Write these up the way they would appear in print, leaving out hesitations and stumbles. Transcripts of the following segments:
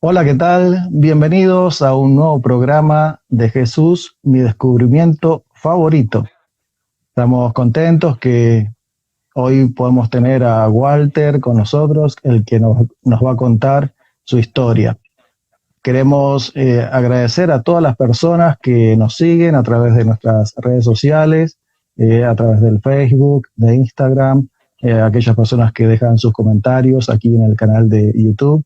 Hola, ¿qué tal? Bienvenidos a un nuevo programa de Jesús, mi descubrimiento favorito. Estamos contentos que hoy podemos tener a Walter con nosotros, el que nos va a contar su historia. Queremos agradecer a todas las personas que nos siguen a través de nuestras redes sociales, a través del Facebook, de Instagram, aquellas personas que dejan sus comentarios aquí en el canal de YouTube.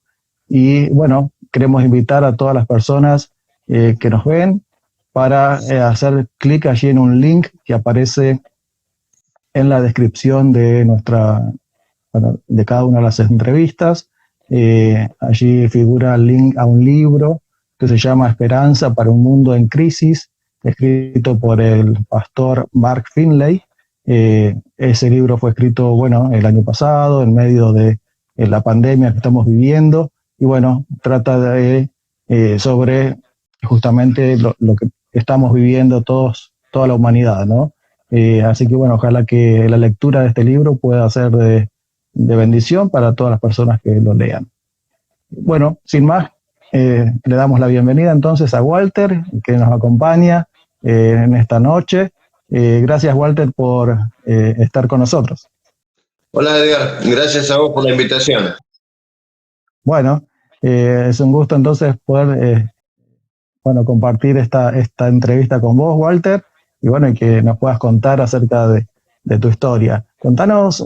Y bueno, queremos invitar a todas las personas que nos ven para hacer clic allí en un link que aparece en la descripción de bueno, de cada una de las entrevistas. Allí figura el link a un libro que se llama Esperanza para un mundo en crisis, escrito por el pastor Mark Finley. Ese libro fue escrito, bueno, el año pasado, en medio de la pandemia que estamos viviendo, y bueno, trata sobre justamente lo que estamos viviendo toda la humanidad, ¿no? Así que bueno, ojalá que la lectura de este libro pueda ser de bendición para todas las personas que lo lean. Bueno, sin más, le damos la bienvenida entonces a Walter, que nos acompaña en esta noche. Gracias, Walter, por estar con nosotros. Hola Edgar, gracias a vos por la invitación. Bueno, es un gusto entonces poder bueno, compartir esta entrevista con vos, Walter, y bueno, y que nos puedas contar acerca de tu historia. Contanos,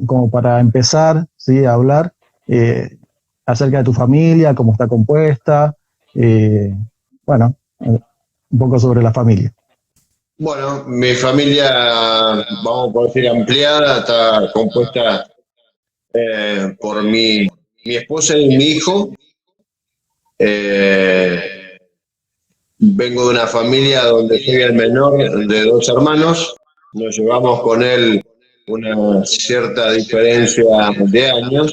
como para empezar, ¿sí?, a hablar acerca de tu familia, cómo está compuesta, bueno, un poco sobre la familia. Bueno, mi familia, vamos a poder decir ampliada, está compuesta por mi esposa y mi hijo. Vengo de una familia donde soy el menor de dos hermanos. Nos llevamos con él una cierta diferencia de años.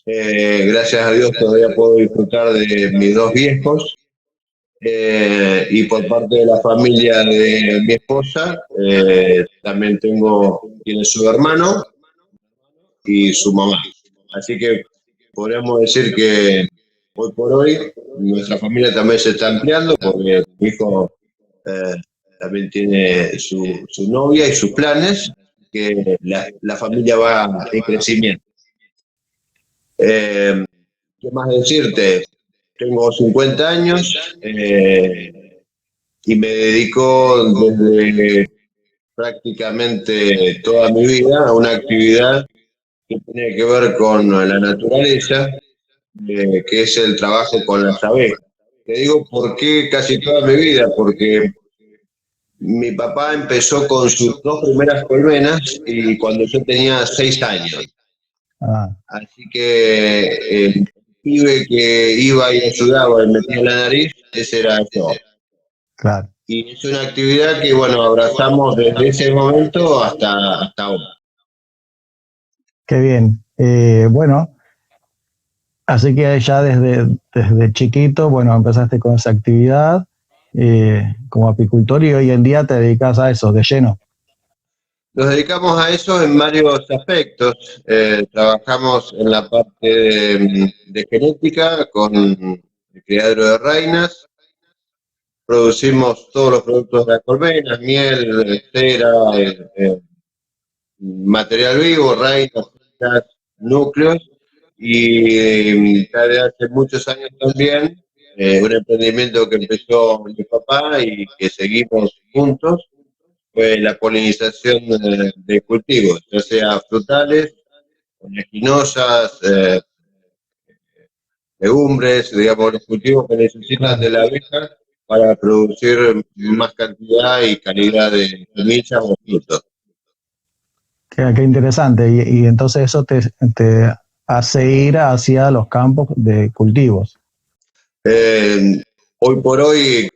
Gracias a Dios todavía puedo disfrutar de mis dos viejos. Y por parte de la familia de mi esposa, también tiene su hermano y su mamá. Así que podríamos decir que hoy por hoy nuestra familia también se está ampliando porque mi hijo eh, también tiene su novia y sus planes, que la familia va en crecimiento. ¿Qué más decirte? Tengo 50 años. Y me dedico desde prácticamente toda mi vida a una actividad que tiene que ver con la naturaleza, que es el trabajo con las abejas. Te digo por qué casi toda mi vida, porque mi papá empezó con sus dos primeras colmenas y cuando yo tenía 6 años. Ah, Así que el pibe que iba y ayudaba y metía la nariz, ese era yo. claro, Y es una actividad que, bueno, abrazamos desde ese momento hasta ahora. qué bien. Bueno, así que ya desde chiquito, bueno, empezaste con esa actividad como apicultor y hoy en día te dedicas a eso de lleno. Nos dedicamos a eso en varios aspectos. Trabajamos en la parte de genética con el criadero de reinas. Producimos todos los productos de las colmenas, miel, cera, material vivo, reinas, núcleos. Y desde hace muchos años también, un emprendimiento que empezó mi papá y que seguimos juntos, fue la polinización de cultivos, ya sea frutales, oleaginosas, legumbres, digamos, los cultivos que necesitan de la abeja para producir más cantidad y calidad de semillas o frutos. Qué interesante. Y entonces eso te hace ir hacia los campos de cultivos. Eh, Hoy por hoy,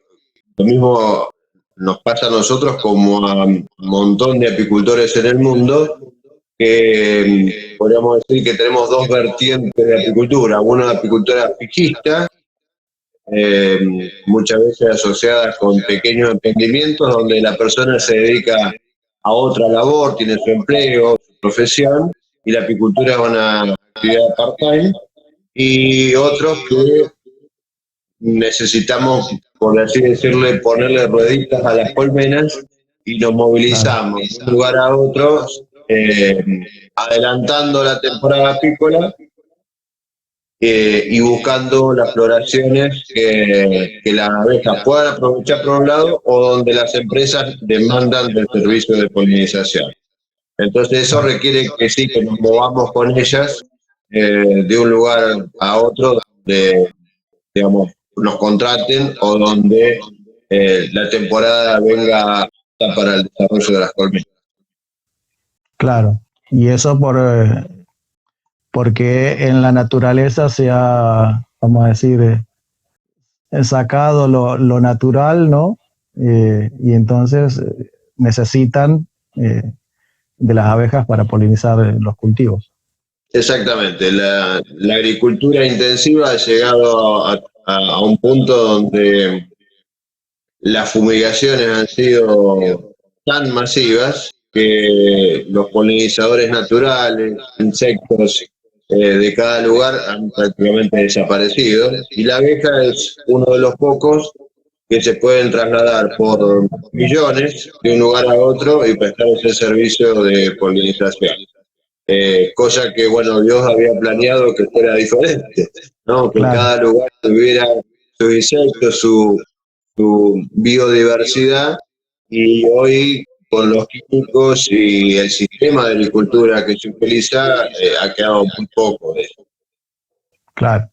lo mismo nos pasa a nosotros como a un montón de apicultores en el mundo, que podríamos decir que tenemos dos vertientes de apicultura. Una apicultura fijista, muchas veces asociadas con pequeños emprendimientos donde la persona se dedica a otra labor, tiene su empleo, su profesión, y la apicultura es una actividad part-time. Y otros que necesitamos, por así decirle, ponerle rueditas a las colmenas y nos movilizamos de un lugar a otro, eh, adelantando la temporada apícola y buscando las floraciones que las abejas puedan aprovechar por un lado o donde las empresas demandan del servicio de polinización. Entonces eso requiere que sí, que nos movamos con ellas de un lugar a otro donde, digamos, nos contraten o donde la temporada venga para el desarrollo de las colmenas. Claro, y eso porque en la naturaleza se ha, vamos a decir, sacado lo natural, ¿no? Y entonces necesitan de las abejas para polinizar los cultivos. Exactamente, la agricultura intensiva ha llegado a un punto donde las fumigaciones han sido tan masivas que los polinizadores naturales, insectos de cada lugar han prácticamente desaparecido y la abeja es uno de los pocos que se pueden trasladar por millones de un lugar a otro y prestar ese servicio de polinización. Cosa que, bueno, Dios había planeado que fuera diferente, ¿no? Que Claro. cada lugar tuviera sus insectos, su biodiversidad, y hoy con los químicos y el sistema de agricultura que se utiliza ha quedado muy poco de eso. Claro.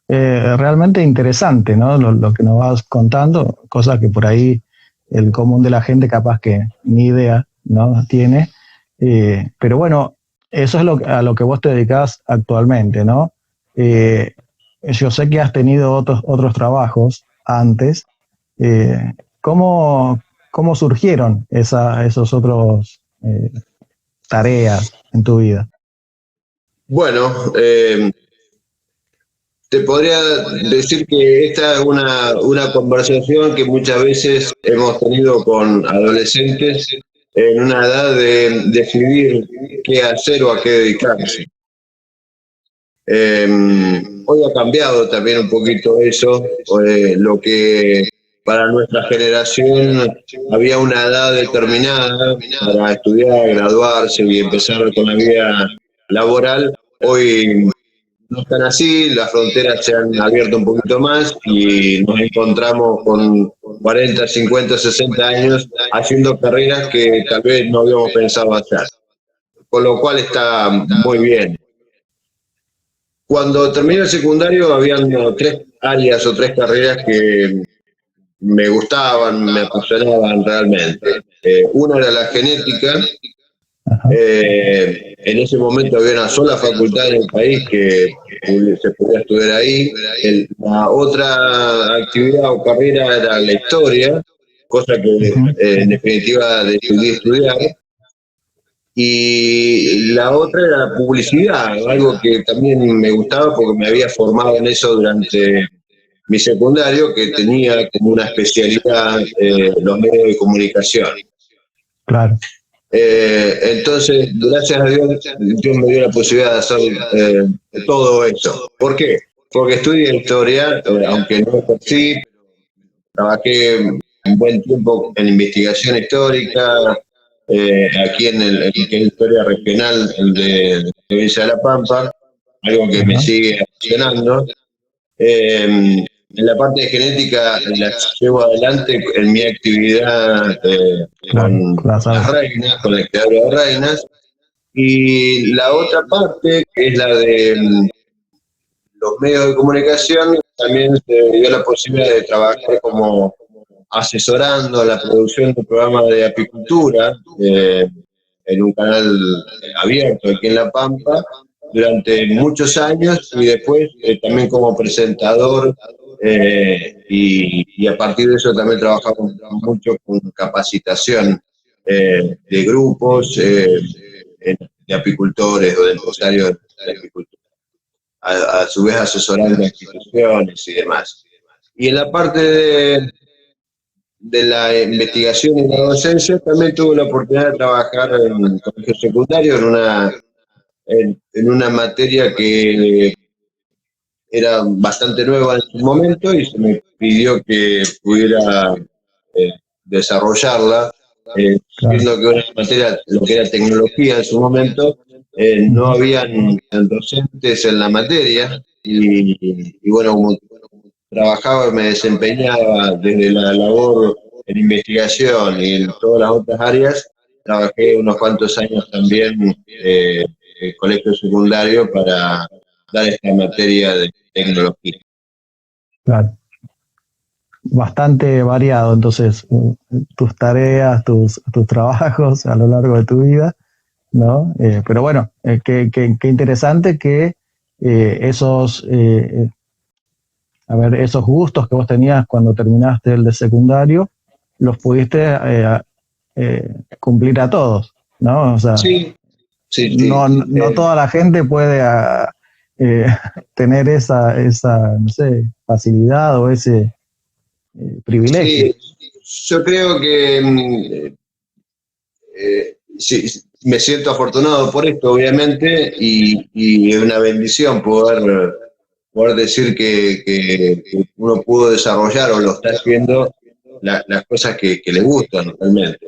Realmente interesante, ¿no? Lo que nos vas contando, cosas que por ahí el común de la gente capaz que ni idea, ¿no? Tiene. Pero bueno, eso es a lo que vos te dedicás actualmente, ¿no? Yo sé que has tenido otros trabajos antes. Eh, ¿cómo surgieron esos otros tareas en tu vida? Bueno, te podría decir que esta es una conversación que muchas veces hemos tenido con adolescentes en una edad de decidir qué hacer o a qué dedicarse. Hoy ha cambiado también un poquito eso, lo que para nuestra generación había una edad determinada para estudiar, graduarse y empezar con la vida laboral. Hoy no están así, las fronteras se han abierto un poquito más y nos encontramos con 40, 50, 60 años haciendo carreras que tal vez no habíamos pensado hacer, con lo cual está muy bien. Cuando terminé el secundario habían tres áreas o tres carreras que me gustaban, me apasionaban realmente. Una era la genética. En ese momento había una sola facultad en el país que se podía estudiar ahí. La otra actividad o carrera era la historia, cosa que en definitiva decidí estudiar. Y la otra era la publicidad, algo que también me gustaba porque me había formado en eso durante mi secundario, que tenía como una especialidad los medios de comunicación. Claro. Entonces, gracias a Dios me dio la posibilidad de hacer todo eso. ¿Por qué? Porque estudié historia, aunque no ejercí, trabajé un buen tiempo en investigación histórica, aquí en el que es historia regional de Provincia de La Pampa, algo que me sigue apasionando. En la parte de genética la llevo adelante en mi actividad con las reinas, con la criadura de reinas. Y la otra parte, que es la de los medios de comunicación, también se dio la posibilidad de trabajar como asesorando la producción de programas de apicultura en un canal abierto aquí en La Pampa durante muchos años y después también como presentador y a partir de eso también trabajamos mucho con capacitación de grupos de apicultores o de empresarios de apicultura, a su vez asesorando a instituciones y demás. Y en la parte de la investigación y la docencia también tuve la oportunidad de trabajar en el colegio secundario en una materia que era bastante nueva en su momento y se me pidió que pudiera desarrollarla, claro. siendo que una materia, lo que era tecnología en su momento, no Ujú. habían docentes en la materia y bueno, como trabajaba y me desempeñaba desde la labor en investigación y en todas las otras áreas, trabajé unos cuantos años también en colegio secundario para dar esta materia de tecnología. Claro. Bastante variado, entonces, tus tareas, tus trabajos a lo largo de tu vida, ¿no? Pero bueno, qué interesante que esos, esos gustos que vos tenías cuando terminaste el de secundario, los pudiste cumplir a todos, ¿no? O sea, Sí, sí, sí. no toda la gente puede eh, tener esa, no sé, facilidad o ese privilegio. Sí, yo creo que sí, me siento afortunado por esto, obviamente, y es una bendición poder decir que uno pudo desarrollar o lo está haciendo las cosas que le gustan realmente,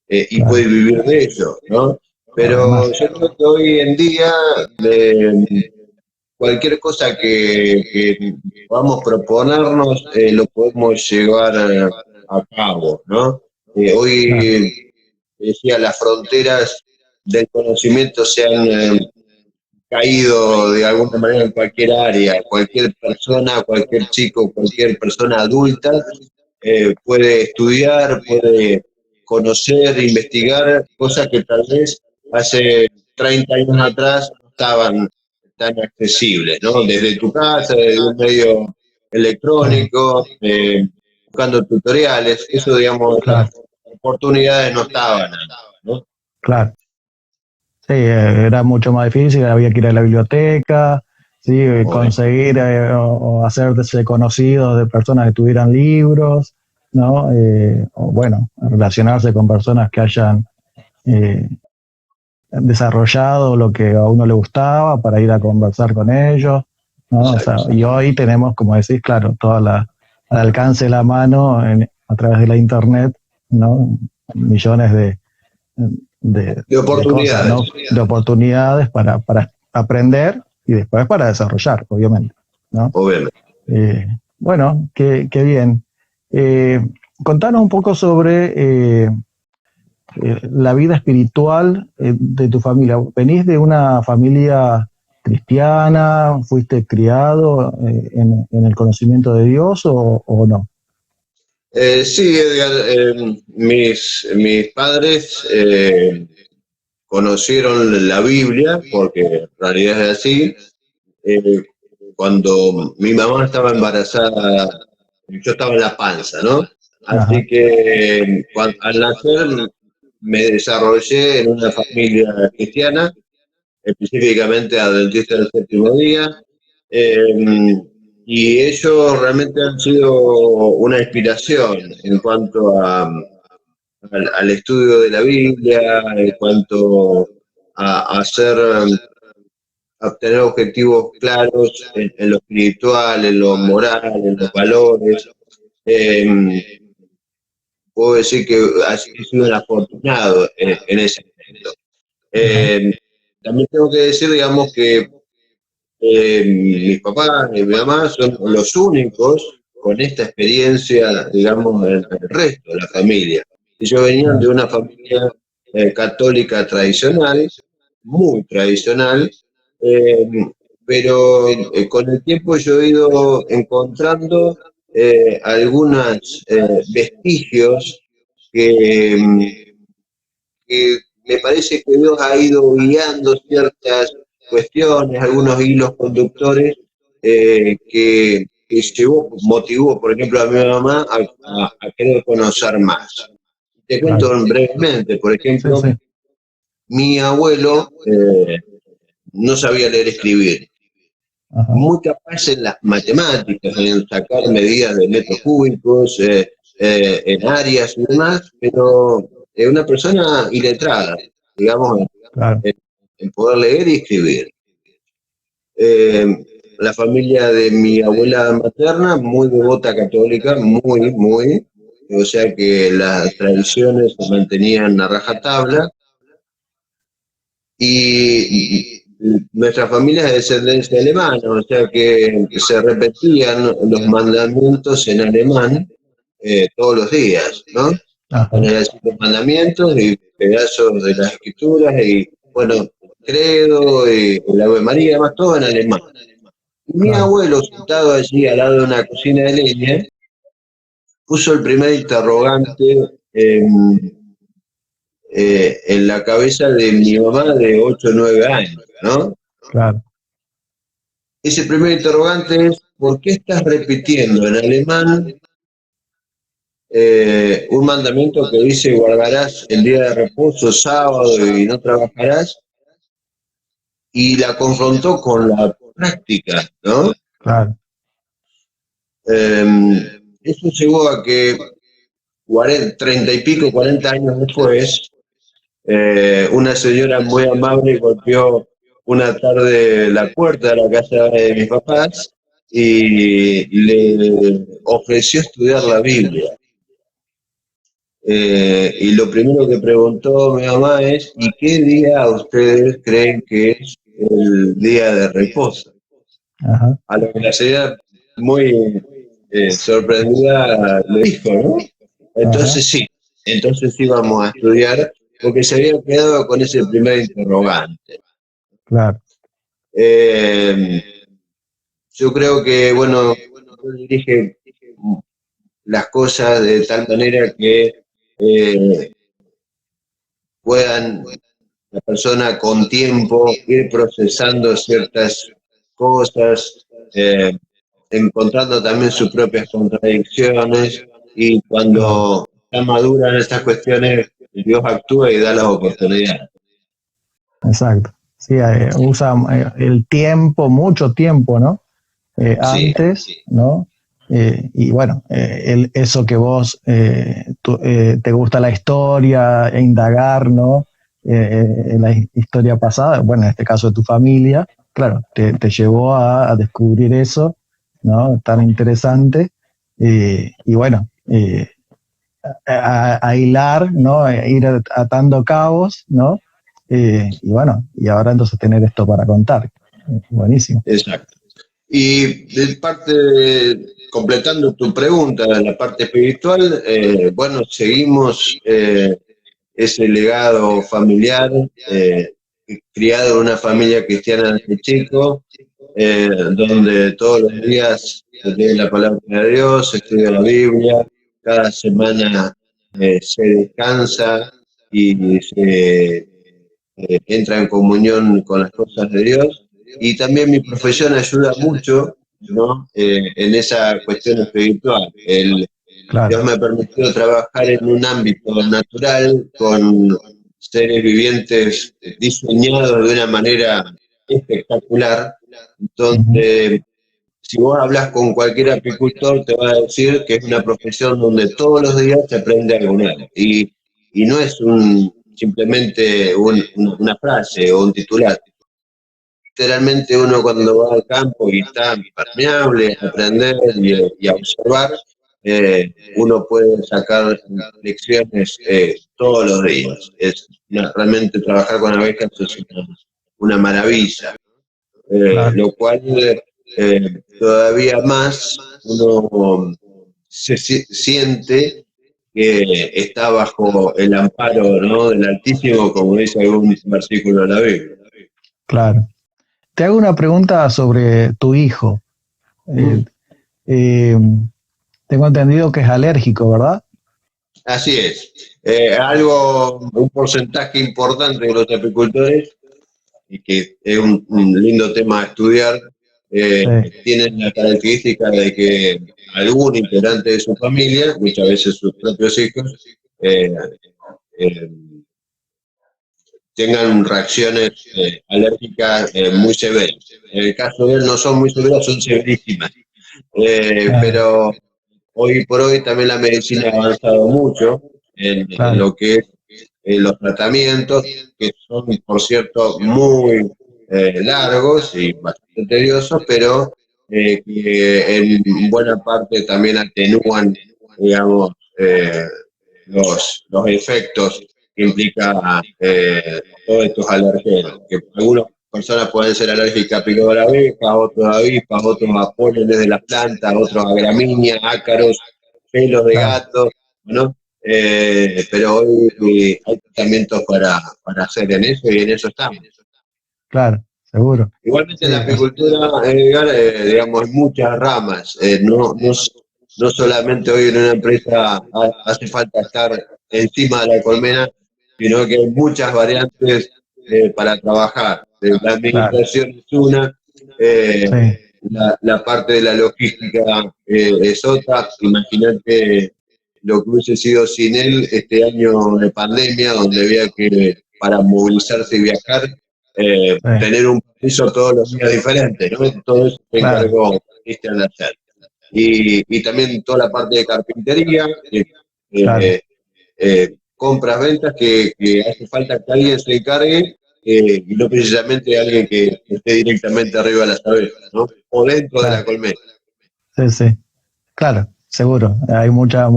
y puede Claro, vivir de ello, ¿no? Pero además, yo creo que hoy en día cualquier cosa que podamos proponernos lo podemos llevar a cabo, ¿no? claro, Hoy, decía, las fronteras del conocimiento se han caído de alguna manera en cualquier área. Cualquier persona, cualquier chico, cualquier persona adulta puede estudiar, puede conocer, investigar cosas que tal vez hace 30 años atrás no estaban tan accesibles, ¿no? Desde tu casa, desde un medio sí, electrónico, buscando tutoriales, eso, digamos, claro, las oportunidades no estaban antes, ¿no? claro. Sí, era mucho más difícil, había que ir a la biblioteca, sí, conseguir o hacerse conocidos de personas que tuvieran libros, ¿no? O bueno, relacionarse con personas que hayan eh, desarrollado lo que a uno le gustaba para ir a conversar con ellos, ¿no? O sea, Exacto. y hoy tenemos, como decís, claro, al alcance de la mano a través de la internet, ¿no? Millones De de cosas, ¿no? oportunidades, De oportunidades para aprender y después para desarrollar, obviamente, ¿no? obviamente. Bueno, qué bien. Eh, Contanos un poco sobre la vida espiritual de tu familia. ¿Venís de una familia cristiana? ¿Fuiste criado en el conocimiento de Dios o no? Sí, Edgar, mis padres conocieron la Biblia, porque en realidad es así. Eh, Cuando mi mamá estaba embarazada, yo estaba en la panza, ¿no? Así Ajá, que al nacer me desarrollé en una familia cristiana, específicamente adventista del séptimo día, eh, y ellos realmente han sido una inspiración en cuanto al estudio de la Biblia, en cuanto a hacer, a obtener objetivos claros en lo espiritual, en lo moral, en los valores. Eh, Puedo decir que he sido un afortunado en ese aspecto. ajá, Eh, También tengo que decir, digamos, que mis papás y mi mamá son los únicos con esta experiencia, digamos, en el resto de la familia. Ellos venían de claro, una familia católica tradicional, muy tradicional, eh, pero con el tiempo yo he ido encontrando algunos vestigios que, que me parece que Dios ha ido guiando ciertas cuestiones, algunos hilos conductores que motivó, por ejemplo, a mi mamá a querer conocer más. Te cuento claro. brevemente, por Sí, ejemplo, sí, mi abuelo no sabía leer y escribir, ajá, muy capaz en las matemáticas, en sacar medidas de metros cúbicos, en áreas y demás, pero es una persona iletrada, digamos, claro, en poder leer y escribir. Eh, la familia de mi abuela materna, muy devota católica, muy, o sea que las tradiciones se mantenían a rajatabla, y nuestra familia es de descendencia alemana, o sea que se repetían los mandamientos en alemán todos los días, ¿no? Ajá, Con los mandamientos y pedazos de las escrituras y, bueno, credo y el Ave María, además todo en alemán. Y mi claro. abuelo, sentado allí al lado de una cocina de leña, puso el primer interrogante en la cabeza de mi mamá de 8 o 9 años, ¿no? Claro. Ese primer interrogante es, ¿por qué estás repitiendo en alemán un mandamiento que dice guardarás el día de reposo, sábado y no trabajarás? Y la confrontó con la práctica, ¿no? Claro. Eso llevó a que 30 y pico, 40 años después, una señora muy amable golpeó una tarde la puerta de la casa de mis papás y le ofreció estudiar la Biblia. Y lo primero que preguntó mi mamá es, ¿y qué día ustedes creen que es el día de reposo? Ajá. A lo que la señora, muy sorprendida, le dijo, ¿no? Ajá. Entonces sí vamos a estudiar, porque se había quedado con ese primer interrogante. Claro. Eh, yo creo que, bueno, yo dirige las cosas de tal manera que eh, puedan la persona con tiempo ir procesando ciertas cosas, encontrando también sus propias contradicciones, y Claro. cuando está madura en estas cuestiones, Dios actúa y da las oportunidades. Exacto. Sí, usa el tiempo, mucho tiempo, ¿no? Sí, Antes, ¿no? Y bueno, eso que vos te gusta la historia, e indagar, ¿no? En la historia pasada, bueno, en este caso de tu familia, claro, te llevó a descubrir eso, ¿no? Tan interesante. Y bueno, a hilar, ¿no? A ir atando cabos, ¿no? Y bueno, y ahora entonces tener esto para contar. Buenísimo. exacto. Y de parte, completando tu pregunta, la parte espiritual, bueno, seguimos ese legado familiar, criado en una familia cristiana desde chico, donde todos los días se lee la palabra de Dios, se estudia la Biblia, cada semana se descansa y se entra en comunión con las cosas de Dios. Y también mi profesión ayuda mucho, ¿no? En esa cuestión espiritual. Claro. Dios me permitió trabajar en un ámbito natural con seres vivientes diseñados de una manera espectacular, Ujú. donde si vos hablas con cualquier apicultor te va a decir que es una profesión donde todos los días se aprende algo nuevo. Y no es simplemente una frase o un titular. Literalmente uno cuando va al campo y está permeable a aprender y a observar, uno puede sacar lecciones todos los días. Realmente trabajar con abejas es una maravilla, Claro. lo cual todavía más uno siente que está bajo el amparo, ¿no?, del Altísimo, como dice algún versículo de la Biblia. Claro. Te hago una pregunta sobre tu hijo. Eh, Mm. eh, tengo entendido que es alérgico, ¿verdad? Así es. Un porcentaje importante de los apicultores, y que es un lindo tema a estudiar, Sí, tienen la característica de que algún integrante de su familia, muchas veces sus propios hijos, eh, eh, tengan reacciones alérgicas muy severas. En el caso de él no son muy severas, son severísimas. ah, Pero hoy por hoy también la medicina ha avanzado mucho en claro, lo que es los tratamientos, que son, por cierto, muy largos y bastante tediosos, pero que en buena parte también atenúan, digamos, los efectos que implica todos estos alergenos, que algunas personas pueden ser alérgicas a picor de abeja, otros a avispas, otros a pólenes de las plantas, otros a gramíneas, ácaros, pelos de Claro, gato, ¿no? Pero hoy hay tratamientos para hacer en eso y en eso estamos. claro, seguro. Igualmente Sí, en la apicultura, Edgar, digamos, hay muchas ramas. No solamente hoy en una empresa hace falta estar encima de la colmena, sino que hay muchas variantes para trabajar. La claro, administración es una, eh, sí, la parte de la logística es otra. Imagínate lo que hubiese sido sin él este año de pandemia, donde había que, para movilizarse y viajar, sí, tener un piso todos los días diferente, ¿no? Todo eso se claro, encargó Cristian de hacer. Y también toda la parte de carpintería, claro, compras, ventas, que hace falta que alguien se encargue y no precisamente alguien que esté directamente arriba de las abejas, ¿no? O dentro de la claro, colmena. sí, sí, claro, seguro. Hay muchas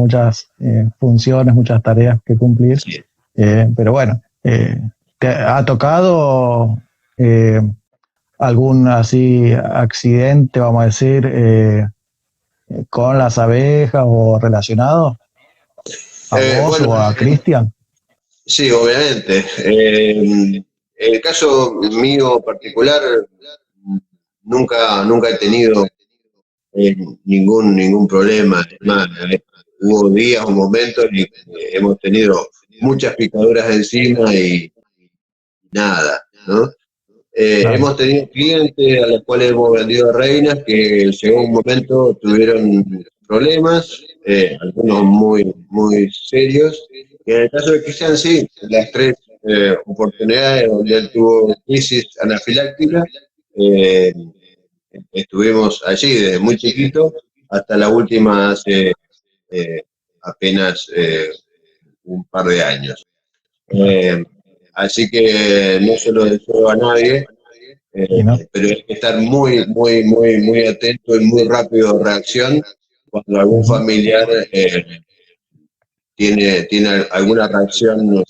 funciones, muchas tareas que cumplir, Sí. pero bueno, ¿te ha tocado eh, algún así accidente, vamos a decir, con las abejas o relacionado a vos Bueno, o a Cristian? sí, obviamente. El caso mío particular, nunca he tenido eh, ningún problema. Es más, hubo días o momentos en que hemos tenido muchas picaduras encima y nada, ¿no? Claro, Hemos tenido clientes a los cuales hemos vendido reinas que llegó un momento tuvieron problemas, algunos muy serios, y en el caso de Cristian sí, las tres oportunidades donde él tuvo crisis anafiláctica, eh, estuvimos allí desde muy chiquito hasta la última hace eh, apenas un par de años. claro. Eh, Así que no se lo deseo a nadie, Y no, pero hay que estar muy atento y muy rápido de reacción cuando algún ujú, familiar tiene alguna reacción.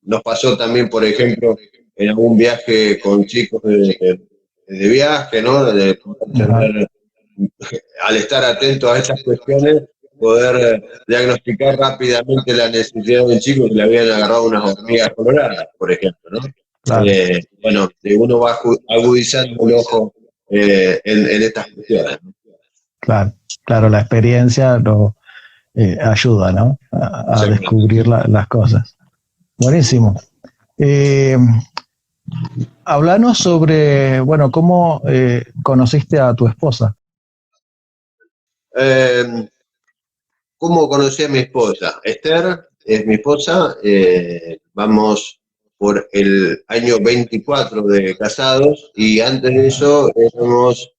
Nos pasó también, por ejemplo, en algún viaje con chicos de viaje, ¿no? De poder ajá, tener, al estar atento a esas cuestiones, poder diagnosticar rápidamente la necesidad de un chico que le habían agarrado unas hormigas coloradas, por ejemplo, ¿no? claro, Bueno, uno va agudizando el ojo en estas cuestiones, ¿no? claro, claro, la experiencia lo ayuda, ¿no? A Exactamente. descubrir las cosas. Buenísimo. Eh, Háblanos sobre, bueno, cómo conociste a tu esposa. Eh, ¿Cómo conocí a mi esposa? Esther es mi esposa, vamos por el año 24 de casados y antes de Ajá, eso éramos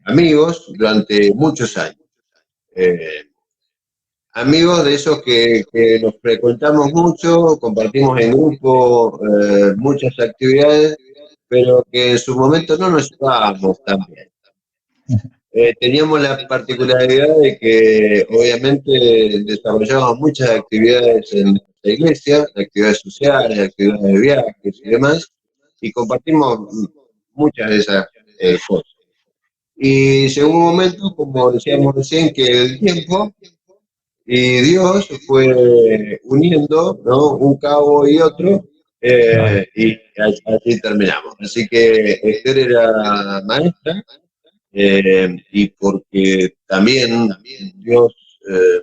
amigos durante muchos años. Eh, Amigos de esos que nos frecuentamos mucho, compartimos en grupo muchas actividades, pero que en su momento no nos llevábamos tan bien. Teníamos la particularidad de que obviamente desarrollábamos muchas actividades en la iglesia, actividades sociales, actividades de viajes y demás, y compartimos muchas de esas cosas. Y llegó un momento, como decíamos recién, que el tiempo y Dios fue uniendo, ¿no? Un cabo y otro, claro, y así terminamos. Así que Esther era maestra, y porque también Dios eh,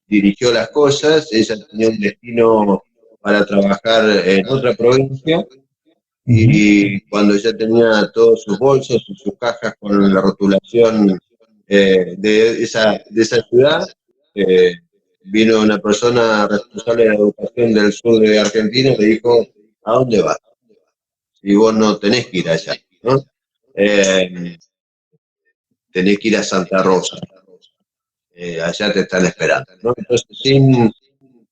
dirigió las cosas, ella tenía un destino para trabajar en otra provincia ujú, y cuando ya tenía todos sus bolsos y sus cajas con la rotulación de esa ciudad, eh, vino una persona responsable de la educación del sur de Argentina y le dijo, ¿a dónde vas? Y vos no tenés que ir allá, ¿no? Eh, Tenés que ir a Santa Rosa, allá te están esperando, ¿no? Entonces, sin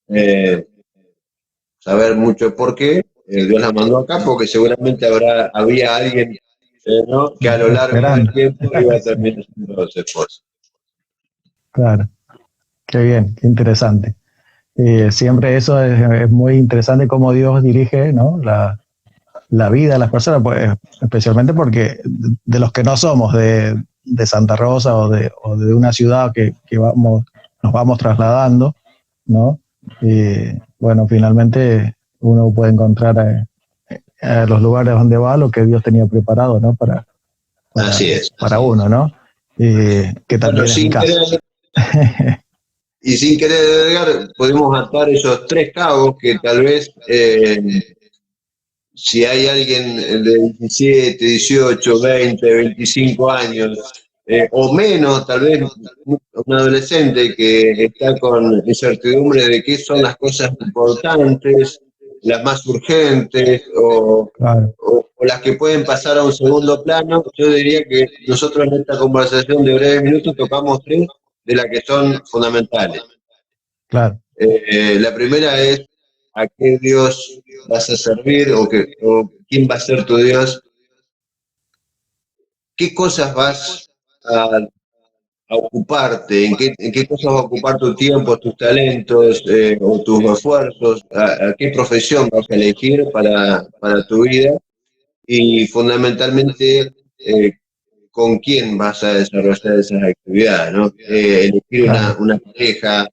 eh, saber mucho por qué, Dios la mandó acá porque seguramente había alguien, ¿no?, que a lo largo del esperando. tiempo iba a Sí, terminar siendo su esposa. claro, qué bien, qué interesante. Siempre eso es muy interesante cómo Dios dirige, ¿no?, la vida de las personas, pues, especialmente porque de los que no somos de Santa Rosa o de una ciudad que nos vamos trasladando, ¿no? Bueno, finalmente uno puede encontrar a los lugares donde va lo que Dios tenía preparado, ¿no? Así es. Para uno, ¿no? Que Bueno, también es mi caso. sin querer, Edgar, podemos atar esos tres cabos que tal vez, si hay alguien de 17, 18, 20, 25 años, o menos, tal vez un adolescente que está con incertidumbre de qué son las cosas importantes, las más urgentes, Claro, o las que pueden pasar a un segundo plano, yo diría que nosotros en esta conversación de breves minutos tocamos tres de las que son fundamentales. claro, La primera es a qué Dios vas a servir o quién va a ser tu Dios, qué cosas vas a ocuparte, en qué cosas vas a ocupar tu tiempo, tus talentos o tus esfuerzos, a qué profesión vas a elegir para tu vida y fundamentalmente con quién vas a desarrollar esas actividades, ¿no? Elegir claro, una pareja,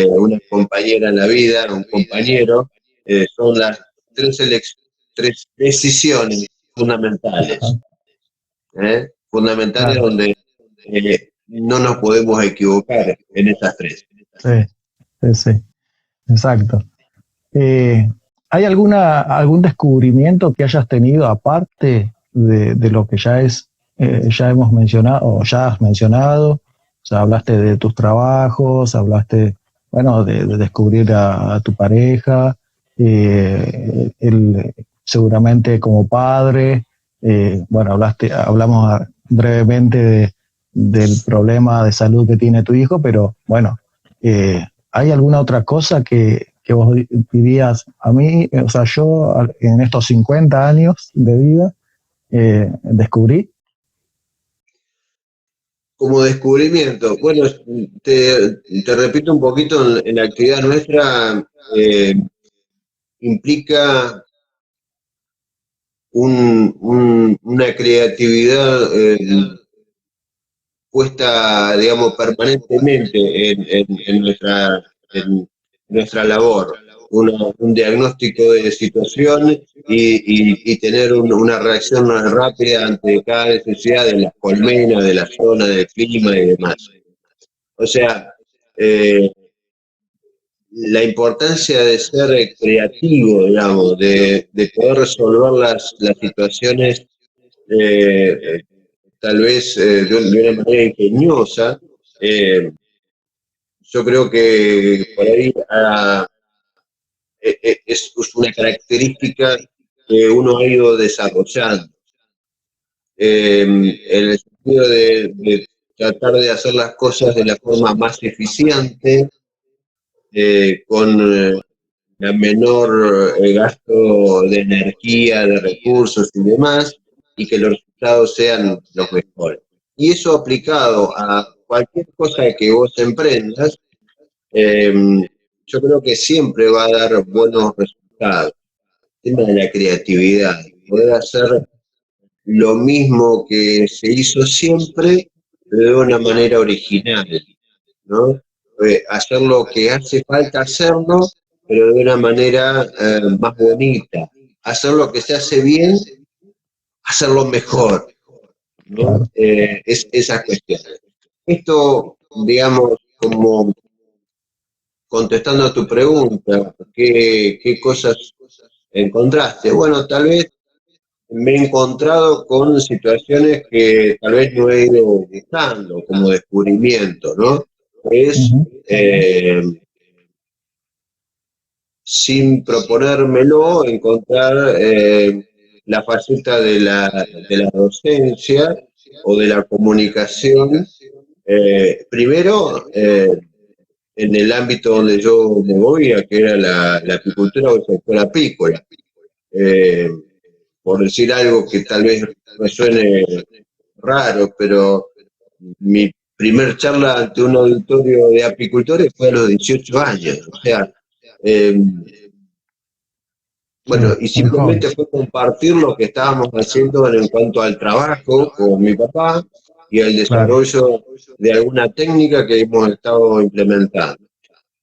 una compañera en la vida, un compañero, son las tres decisiones fundamentales, fundamentales claro. donde no nos podemos equivocar en esas tres. Sí, sí, sí, exacto. Eh, ¿Hay algún descubrimiento que hayas tenido aparte de lo que ya hemos mencionado o ya has mencionado? O sea, hablaste de tus trabajos, hablaste, bueno, de descubrir a tu pareja, seguramente como padre, bueno, hablamos brevemente del problema de salud que tiene tu hijo, pero bueno, ¿hay alguna otra cosa que vos dirías? A mí, o sea, yo en estos 50 años de vida descubrí. Como descubrimiento, bueno, te repito un poquito, en la actividad nuestra implica una creatividad puesta, digamos, permanentemente en nuestra labor, un diagnóstico de situación y tener una reacción rápida ante cada necesidad de las colmenas, de la zona, del clima y demás. O sea, eh, la importancia de ser creativo, digamos, de poder resolver las situaciones eh, tal vez de una manera ingeniosa. eh, yo creo que por ahí es una característica que uno ha ido desarrollando, en el sentido de tratar de hacer las cosas de la forma más eficiente, con la menor gasto de energía, de recursos y demás, y que los resultados sean los mejores. Y eso aplicado a cualquier cosa que vos emprendas, eh, yo creo que siempre va a dar buenos resultados. El tema de la creatividad, poder hacer lo mismo que se hizo siempre, pero de una manera original, ¿no? Hacer lo que hace falta hacerlo, pero de una manera más bonita. Hacer lo que se hace bien, hacerlo mejor, ¿no? Claro. Es esa cuestión. Esto, digamos, como contestando a tu pregunta, ¿qué cosas encontraste? Bueno, tal vez me he encontrado con situaciones que tal vez no he ido buscando como descubrimiento, ¿no? Es Ujú. sin proponérmelo, encontrar la faceta de la docencia o de la comunicación, primero en el ámbito donde yo me movía, que era la apicultura o el sector apícola. eh, por decir algo que tal vez me suene raro, pero mi primer charla ante un auditorio de apicultores fue a los 18 años. O sea, eh, Sí, bueno, y muy joven. simplemente fue compartir lo que estábamos haciendo en cuanto al trabajo con mi papá y el Claro, desarrollo de alguna técnica que hemos estado implementando.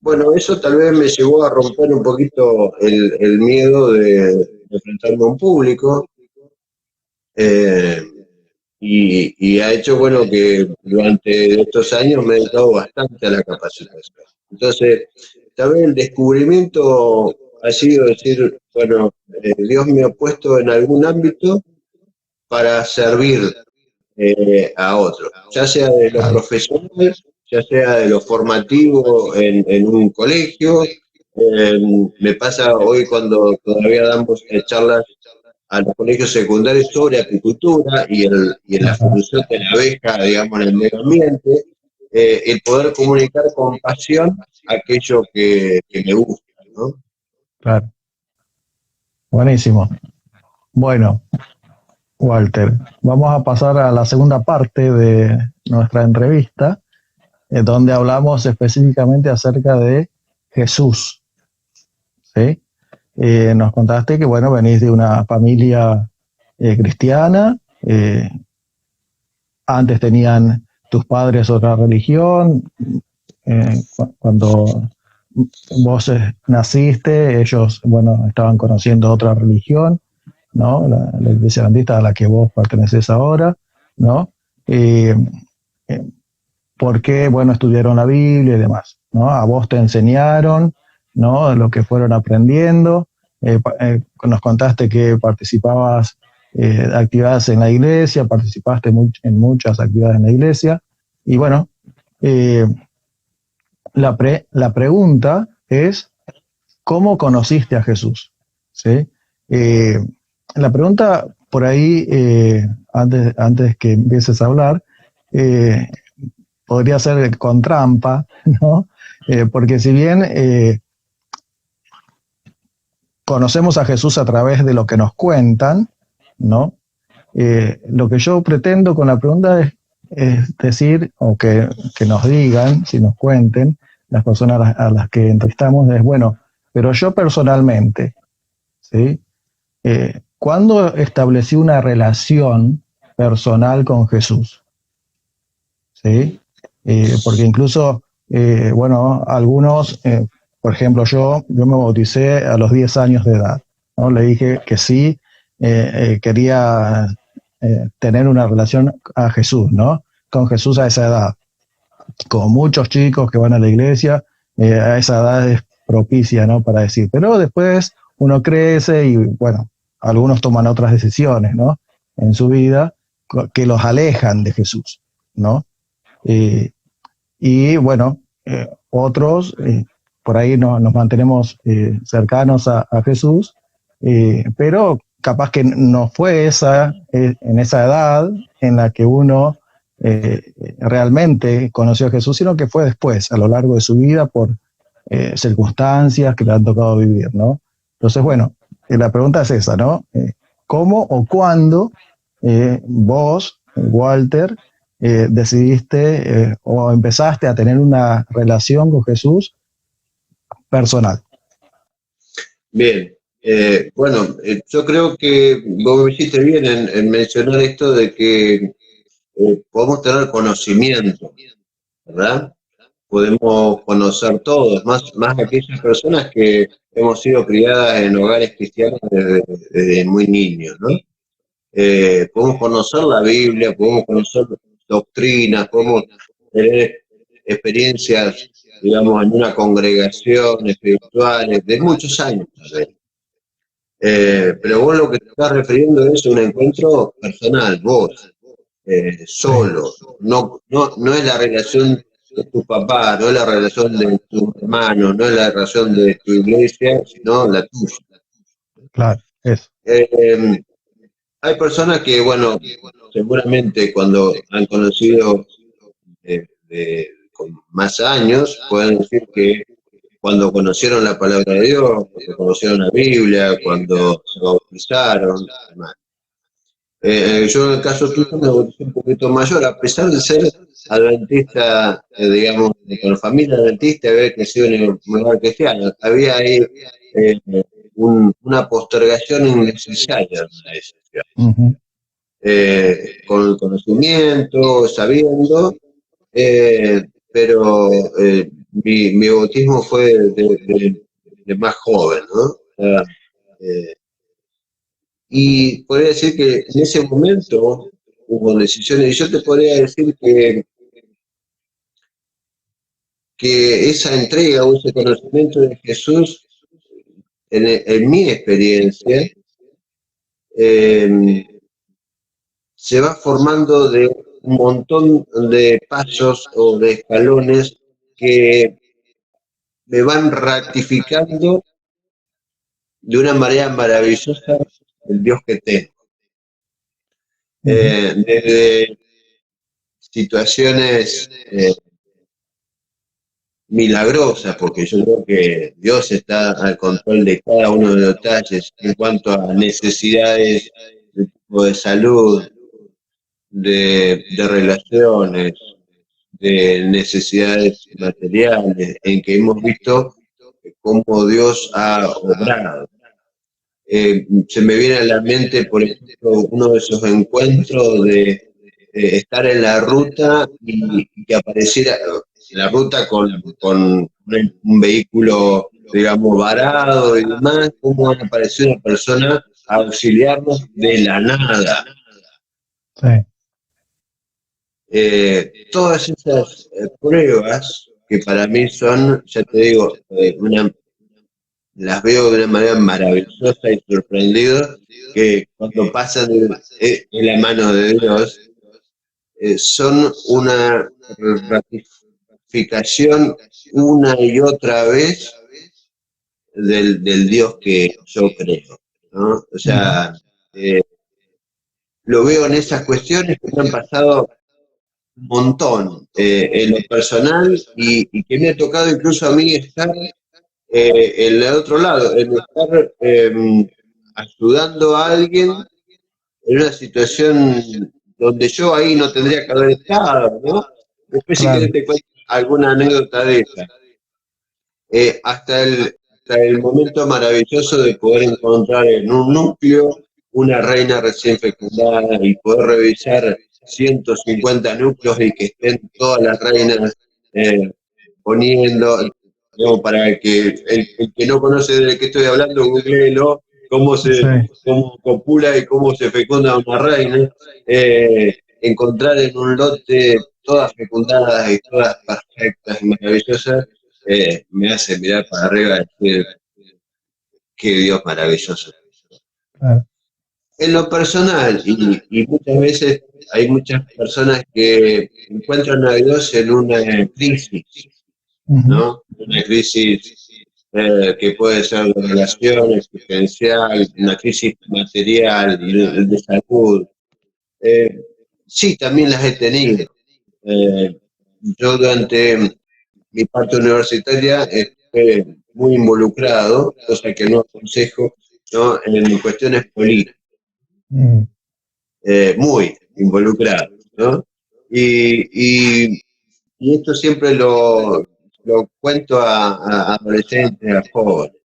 Bueno, eso tal vez me llevó a romper un poquito el miedo de enfrentarme a un público, eh, y ha hecho, bueno, que durante estos años me he dedicado bastante a la capacitación. Entonces, tal vez el descubrimiento ha sido decir, bueno, Dios me ha puesto en algún ámbito para servir a otros, ya sea de lo claro. profesional, ya sea de lo formativo en un colegio. Me pasa hoy cuando todavía damos charlas a los colegios secundarios sobre apicultura y en la Ajá, función de la abeja, digamos, en el medio ambiente, el poder comunicar con pasión aquello que me gusta, ¿no? claro. Buenísimo. Bueno, Walter, vamos a pasar a la segunda parte de nuestra entrevista, donde hablamos específicamente acerca de Jesús, ¿sí? Nos contaste que, bueno, venís de una familia cristiana, antes tenían tus padres otra religión, cuando vos naciste, ellos, bueno, estaban conociendo otra religión, ¿no? La iglesia adventista a la que vos perteneces ahora, ¿no? Eh, eh, ¿Por qué, bueno, estudiaron la Biblia y demás, ¿no? A vos te enseñaron, ¿no? Lo que fueron aprendiendo. Nos contaste que participabas de actividades en la iglesia, participaste en muchas actividades en la iglesia. Y bueno, eh, la pregunta es, ¿cómo conociste a Jesús? ¿Sí? Eh, la pregunta por ahí, antes que empieces a hablar, eh, podría ser con trampa, ¿no? Porque si bien conocemos a Jesús a través de lo que nos cuentan, ¿no? Lo que yo pretendo con la pregunta es decir, o que nos digan, si nos cuenten, las personas a las que entrevistamos, es bueno, pero yo personalmente, ¿sí? ¿Cuándo establecí una relación personal con Jesús? ¿Sí? Porque incluso, bueno, algunos, por ejemplo, yo me bauticé a los 10 años de edad, ¿no? Le dije que sí, quería tener una relación a Jesús, ¿no? Con Jesús a esa edad. Como muchos chicos que van a la iglesia, a esa edad es propicia, ¿no? Para decir, pero después uno crece y, bueno, algunos toman otras decisiones, ¿no? En su vida que los alejan de Jesús, ¿no? Eh, y bueno, otros, por ahí nos mantenemos cercanos a Jesús, pero capaz que no fue en esa edad en la que uno realmente conoció a Jesús, sino que fue después, a lo largo de su vida, por circunstancias que le han tocado vivir, ¿no? Entonces, bueno, la pregunta es esa, ¿no? ¿Cómo o cuándo vos, Walter, decidiste o empezaste a tener una relación con Jesús personal? Bien, bueno, yo creo que vos me hiciste bien en mencionar esto de que podemos tener conocimiento, ¿verdad? Podemos conocer todos, más aquellas personas que hemos sido criadas en hogares cristianos desde muy niños, ¿no? Podemos conocer la Biblia, podemos conocer doctrinas, podemos tener experiencias, digamos, en una congregación espiritual de muchos años. Pero vos lo que te estás refiriendo es un encuentro personal, vos, Sí, solo. No es la relación de tu papá, no es la relación de tu hermano, no es la relación de tu iglesia, sino la tuya. claro, eso. Eh, Hay personas que, bueno, seguramente cuando han conocido con más años, pueden decir que cuando conocieron la palabra de Dios, cuando conocieron la Biblia, cuando se bautizaron, demás. Yo en el caso tuyo me bauticé un poquito mayor, a pesar de ser adventista, digamos, con familia adventista, haber crecido en el lugar cristiano, había ahí eh, una postergación innecesaria de la decisión. Ujú. Con el conocimiento, sabiendo, pero mi bautismo fue de más joven, ¿no? O sea, y podría decir que en ese momento hubo decisiones, y yo te podría decir que esa entrega o ese conocimiento de Jesús, en mi experiencia, eh, se va formando de un montón de pasos o de escalones que me van ratificando de una manera maravillosa el Dios que tengo. Desde situaciones milagrosas, porque yo creo que Dios está al control de cada uno de los detalles en cuanto a necesidades de tipo de salud, de relaciones, de necesidades materiales, en que hemos visto cómo Dios ha obrado. Se me viene a la mente, por ejemplo, uno de esos encuentros de estar en la ruta y que apareciera la ruta con un vehículo, digamos, varado y demás, cómo apareció una persona a auxiliarnos de la nada. Sí. Todas esas pruebas que para mí son, ya te digo, las veo de una manera maravillosa y sorprendido, que cuando pasan en la mano de Dios, son una ratificación una y otra vez del Dios que yo creo, ¿no? O sea, lo veo en esas cuestiones que me han pasado un montón en lo personal y que me ha tocado incluso a mí estar en el otro lado, en estar ayudando a alguien en una situación donde yo ahí no tendría que haber estado, ¿no? Después si Claro. querés te cuento alguna anécdota de esa. Hasta el momento maravilloso de poder encontrar en un núcleo una reina recién fecundada y poder revisar 150 núcleos y que estén todas las reinas poniendo, digamos, para que el que no conoce de qué estoy hablando, googleelo, Sí. cómo copula y cómo se fecunda una reina, encontrar en un lote todas fecundadas y todas perfectas y maravillosas, me hace mirar para arriba y decir, qué Dios maravilloso. Claro. En lo personal, y muchas veces hay muchas personas que encuentran a Dios en una crisis, ¿no? Una crisis que puede ser de relación existencial, una crisis material y de salud. Eh, sí, también las he tenido. Eh, yo durante mi parte universitaria estuve muy involucrado, cosa que no aconsejo, ¿no? En cuestiones políticas, muy involucrado, ¿no? Y, y esto siempre lo cuento a adolescentes, a jóvenes.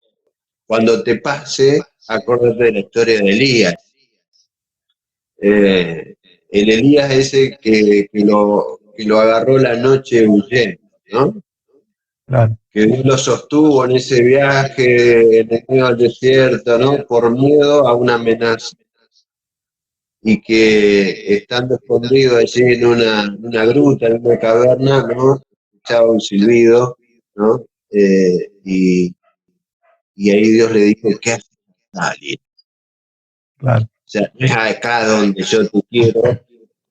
Cuando te pase, acuérdate de la historia de Elías. El Elías ese que lo agarró la noche huyendo, ¿no? Claro. Que Dios lo sostuvo en ese viaje en el medio del desierto, ¿no? Por miedo a una amenaza. Y que estando escondido allí en una gruta, en una caverna, ¿no? Escuchaba un silbido, ¿no? Y ahí Dios le dijo, ¿qué haces, alguien? Claro. O sea, no es acá donde yo te quiero,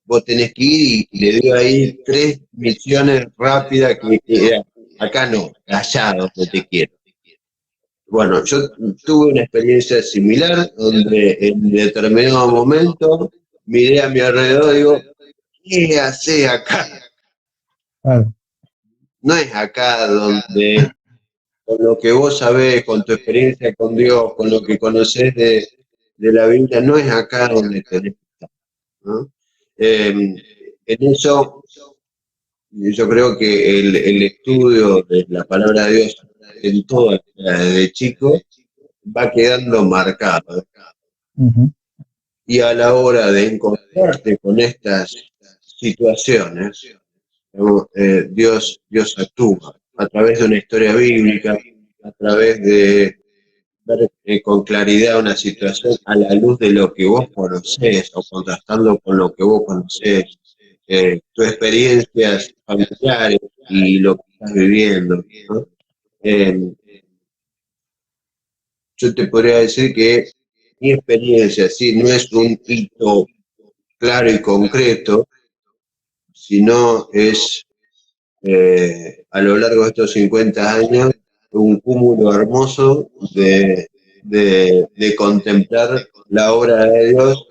vos tenés que ir y le dio ahí 3 misiones rápidas que era, acá no, allá donde te quiero. Bueno, yo tuve una experiencia similar donde en determinado momento miré a mi alrededor y digo, ¿qué haces acá? Claro. No es acá donde con lo que vos sabés, con tu experiencia con Dios, con lo que conocés de la Biblia, no es acá donde tenés que estar, ¿no? En eso, yo creo que el estudio de la palabra de Dios en toda desde chico va quedando marcado. Ujú. Y a la hora de encontrarte con estas situaciones, ¿no? Dios actúa a través de una historia bíblica, a través de ver con claridad una situación a la luz de lo que vos conocés o contrastando con lo que vos conocés, tus experiencias familiares y lo que estás viviendo, ¿no? Eh, yo te podría decir que mi experiencia, sí, no es un hito claro y concreto, sino es a lo largo de estos 50 años un cúmulo hermoso de contemplar la obra de Dios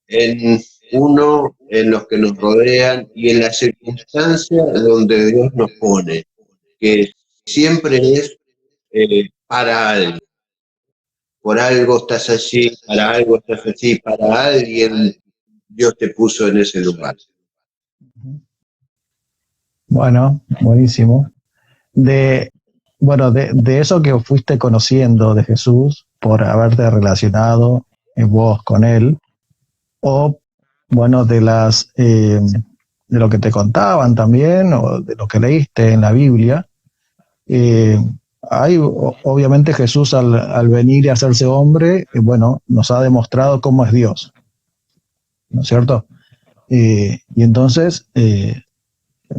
en uno, en los que nos rodean y en las circunstancias donde Dios nos pone, que siempre es para algo. Por algo estás allí, para algo estás allí, para alguien Dios te puso en ese lugar. Bueno, buenísimo. De, bueno, de eso que fuiste conociendo de Jesús por haberte relacionado vos con él, o bueno, de lo que te contaban también, o de lo que leíste en la Biblia, eh, obviamente Jesús al venir y hacerse hombre, bueno, nos ha demostrado cómo es Dios, ¿no es cierto? Y entonces,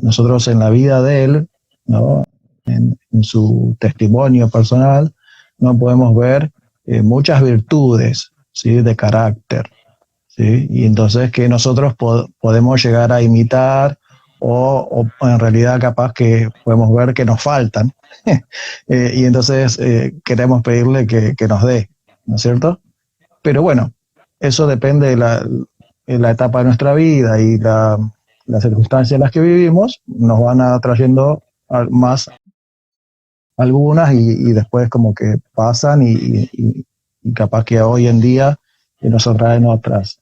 nosotros en la vida de él, ¿no? En su testimonio personal, no podemos ver muchas virtudes, ¿sí? De carácter, ¿sí? Y entonces que nosotros podemos llegar a imitar o en realidad capaz que podemos ver que nos faltan y entonces queremos pedirle que nos dé, ¿no es cierto? Pero bueno, eso depende de la etapa de nuestra vida y las circunstancias en las que vivimos, nos van atrayendo más algunas y después como que pasan y capaz que hoy en día nos atraen otras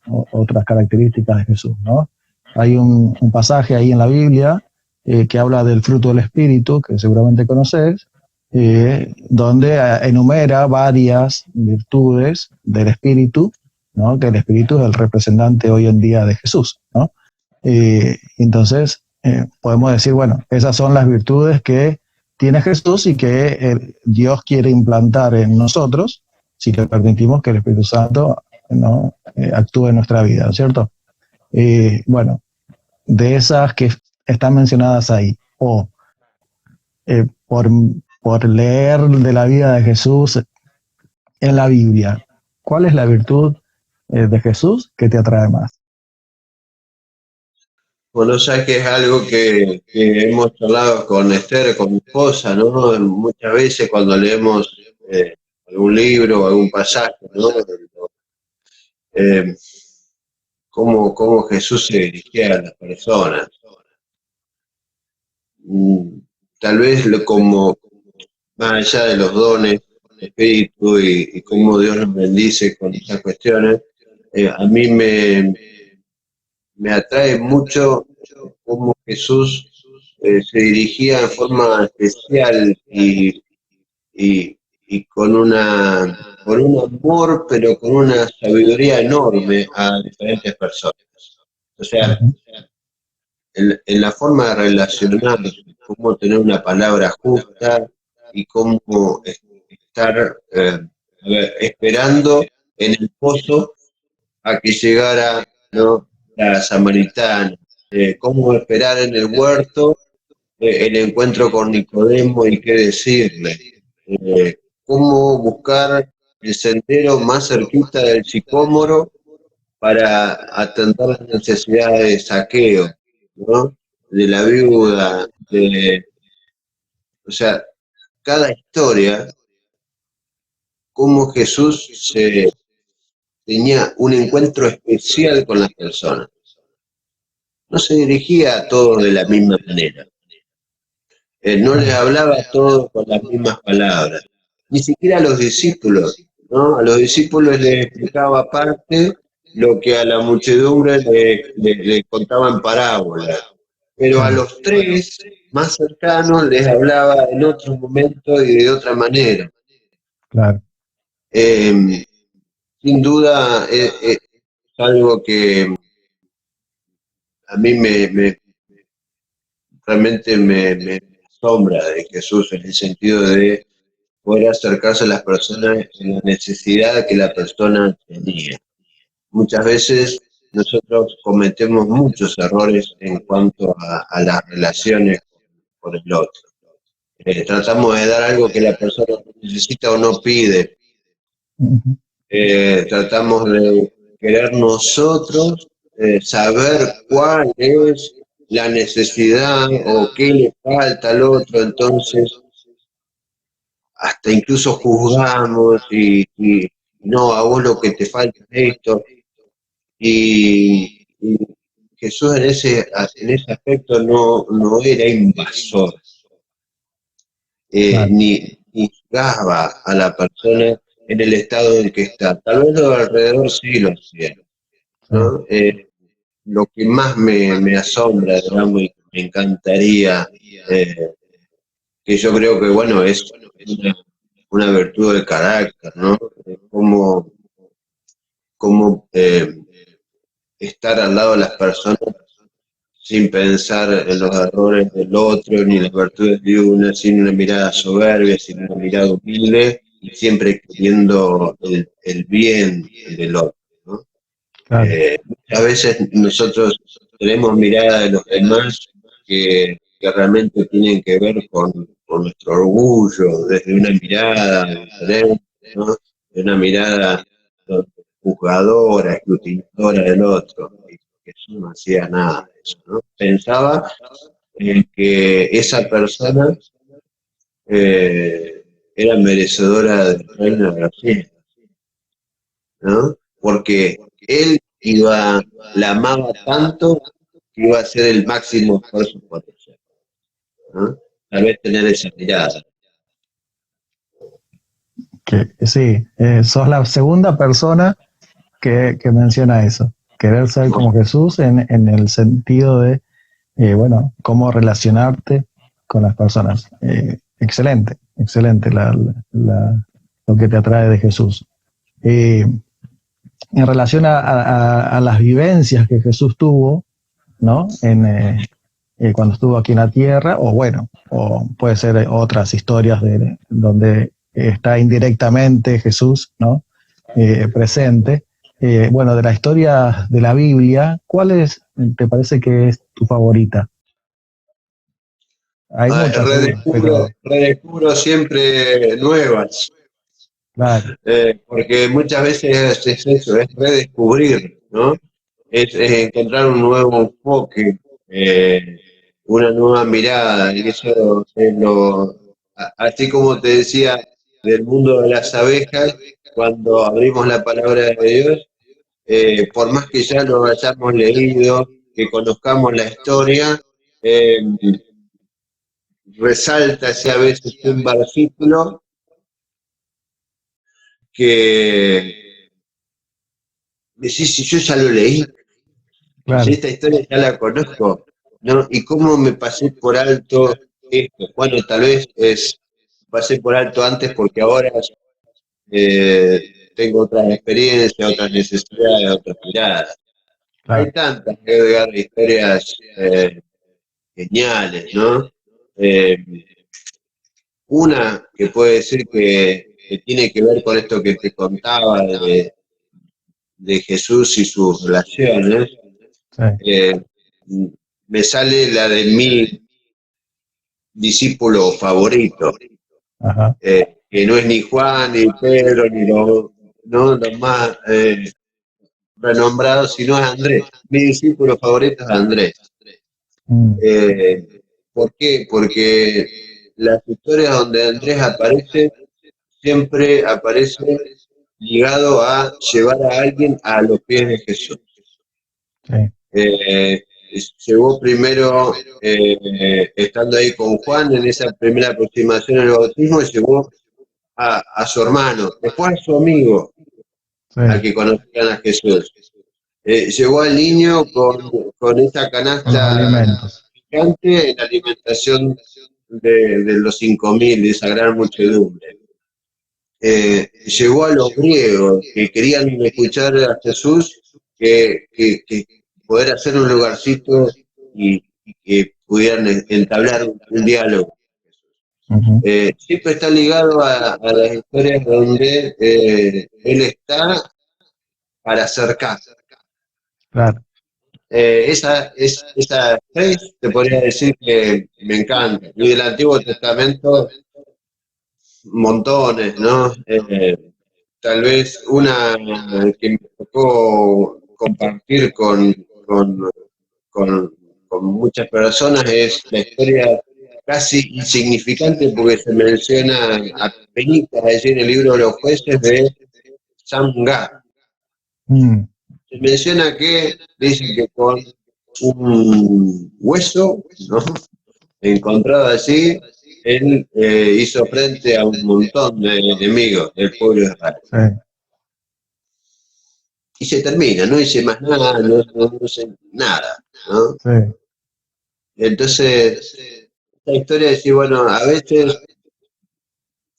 características de Jesús, ¿no? Hay un pasaje ahí en la Biblia que habla del fruto del Espíritu, que seguramente conoces, donde enumera varias virtudes del Espíritu, ¿no? Que el Espíritu es el representante hoy en día de Jesús, ¿no? Entonces, podemos decir, bueno, esas son las virtudes que tiene Jesús y que Dios quiere implantar en nosotros si le permitimos que el Espíritu Santo, ¿no? Actúe en nuestra vida, ¿no es cierto? Bueno, de esas que están mencionadas ahí, o eh, por, por leer de la vida de Jesús en la Biblia, ¿cuál es la virtud de Jesús que te atrae más? Bueno, sabes que es algo que hemos hablado con Esther, con mi esposa, ¿no? Muchas veces cuando leemos algún libro o algún pasaje, ¿no? Eh, cómo Jesús se dirigía a las personas. Mm, Tal vez como más allá de los dones, del espíritu y cómo Dios nos bendice con estas cuestiones, a mí me atrae mucho cómo Jesús se dirigía en forma especial y, y con un amor, pero con una sabiduría enorme a diferentes personas. O sea, Ujú. en la forma de relacionarse, cómo tener una palabra justa y cómo estar a ver, esperando en el pozo a que llegara, ¿no? La samaritana, cómo esperar en el huerto el encuentro con Nicodemo y qué decirle, cómo buscar el sendero más cerquita del sicómoro para atender las necesidades de Saqueo, ¿no? De la viuda, o sea, cada historia, cómo Jesús tenía un encuentro especial con las personas. No se dirigía a todos de la misma manera. No les hablaba a todos con las mismas palabras, ni siquiera a los discípulos, ¿no? A los discípulos les explicaba aparte lo que a la muchedumbre le contaba en parábolas, pero a los tres más cercanos les hablaba en otro momento y de otra manera. Claro. Sin duda es algo que a mí realmente me asombra de Jesús, en el sentido de poder acercarse a las personas en la necesidad que la persona tenía. Muchas veces nosotros cometemos muchos errores en cuanto a las relaciones con el otro. Tratamos de dar algo que la persona necesita o no pide. Tratamos de querer nosotros saber cuál es la necesidad o qué le falta al otro, entonces hasta incluso juzgamos y no, a vos lo que te falta es esto. Y Jesús en ese aspecto no era invasor, Claro. ni juzgaba a la persona en el estado en que está. Tal vez los de alrededor sí lo hacían, ¿no? Lo que más me asombra, digamos, y me encantaría, que yo creo que, bueno, es una virtud del carácter, ¿no? Cómo estar al lado de las personas sin pensar en los errores del otro, ni las virtudes de una, sin una mirada soberbia, sin una mirada humilde, y siempre queriendo el bien del otro, ¿no? Claro. Muchas veces nosotros tenemos mirada de los demás que realmente tienen que ver con nuestro orgullo, desde una mirada diferente, ¿no? De una mirada juzgadora, escrutinadora del otro. Y Jesús no hacía nada de eso, ¿no? Pensaba que esa persona era merecedora del reino de los cielos, ¿no? Porque él la amaba tanto que iba a hacer el máximo esfuerzo por ella, ¿no? Tal vez tener esa mirada. Sí, sos la segunda persona que menciona eso, querer ser como Jesús en el sentido de, bueno, cómo relacionarte con las personas. Excelente, excelente lo que te atrae de Jesús. En relación a las vivencias que Jesús tuvo, ¿no? Cuando estuvo aquí en la tierra, o bueno, o puede ser otras historias donde está indirectamente Jesús, ¿no? Presente. Bueno, de la historia de la Biblia, ¿cuál te parece que es tu favorita? Hay muchas, seguro, pero Redescubro siempre nuevas, porque muchas veces es eso, es redescubrir, ¿no? Es encontrar un nuevo enfoque, una nueva mirada, y eso es así como te decía del mundo de las abejas, cuando abrimos la palabra de Dios, por más que ya lo hayamos leído, que conozcamos la historia, resalta ese a veces un versículo que decís, si yo ya lo leí, si esta historia ya la conozco, ¿no? ¿Y cómo me pasé por alto esto? Bueno, tal vez pasé por alto antes porque ahora tengo otras experiencias, otras necesidades, otras miradas. Hay tantas, Edgar, historias geniales, ¿no? Una que puede decir que tiene que ver con esto que te contaba de Jesús y sus relaciones, me sale la de mi discípulo favorito, que no es ni Juan, ni Pedro, ni los más renombrados, sino es Andrés. Mi discípulo favorito es Andrés. ¿Por qué? Porque las historias donde Andrés aparece, siempre aparece ligado a llevar a alguien a los pies de Jesús. llegó primero, estando ahí con Juan en esa primera aproximación al bautismo, llegó a su hermano, después a su amigo, sí, al que conocían a Jesús. Llegó al niño con esa con los canasta alimentos. gigante en la alimentación de los 5.000, de esa gran muchedumbre. Llegó a los griegos que querían escuchar a Jesús, que poder hacer un lugarcito y que pudieran entablar un diálogo. Ujú, Siempre está ligado a las historias donde él está para acercar. claro, Esa tres te podría decir que me encanta. Y del Antiguo Testamento, montones, ¿no? Tal vez una que me tocó compartir con, con muchas personas es la historia casi insignificante porque se menciona apenas allí en el libro de los jueces de Samgar. mm, Se menciona que dice que con un hueso, ¿no?, encontrado allí, él hizo frente a un montón de enemigos del pueblo de Israel. sí, Y se termina, no dice más nada, no dice nada, ¿no? sí, Entonces, esta historia dice, bueno, a veces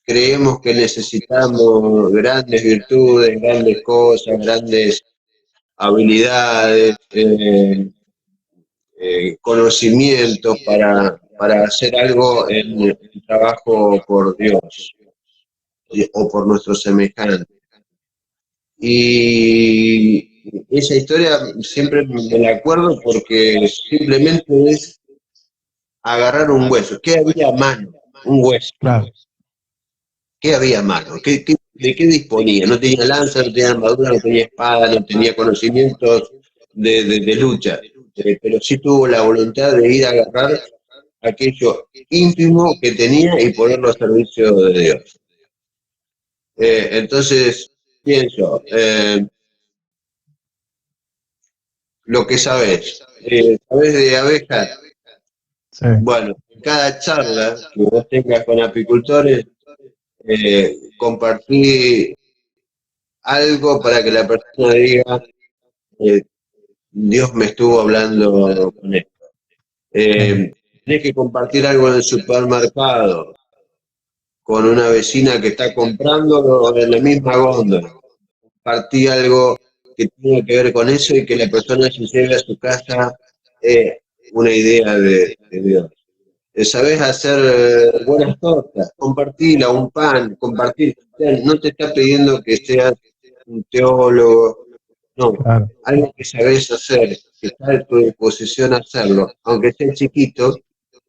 creemos que necesitamos grandes virtudes, grandes cosas, grandes habilidades, conocimientos para hacer algo en el trabajo por Dios o por nuestros semejantes. Y esa historia siempre me la acuerdo porque simplemente es agarrar un hueso. ¿Qué había a mano? Un hueso. claro, ¿Qué había a mano? De qué disponía? No tenía lanza, no tenía armadura, no tenía espada, no tenía conocimientos de lucha, pero sí tuvo la voluntad de ir a agarrar aquello íntimo que tenía y ponerlo al servicio de Dios. Entonces, pienso, lo que sabés, sabés de abejas. sí, Bueno, en cada charla que vos tengas con apicultores, compartí algo para que la persona diga, eh, Dios me estuvo hablando con esto. claro, Tenés que compartir algo en el supermercado con una vecina que está comprando en la misma góndola. Compartí algo que tenga que ver con eso y que la persona se lleve a su casa una idea de Dios. ¿Sabés hacer buenas tortas? Compartila, un pan, compartir. O sea, no te está pidiendo que seas un teólogo, no, claro, algo que sabés hacer, que está a tu disposición hacerlo, aunque sea chiquito,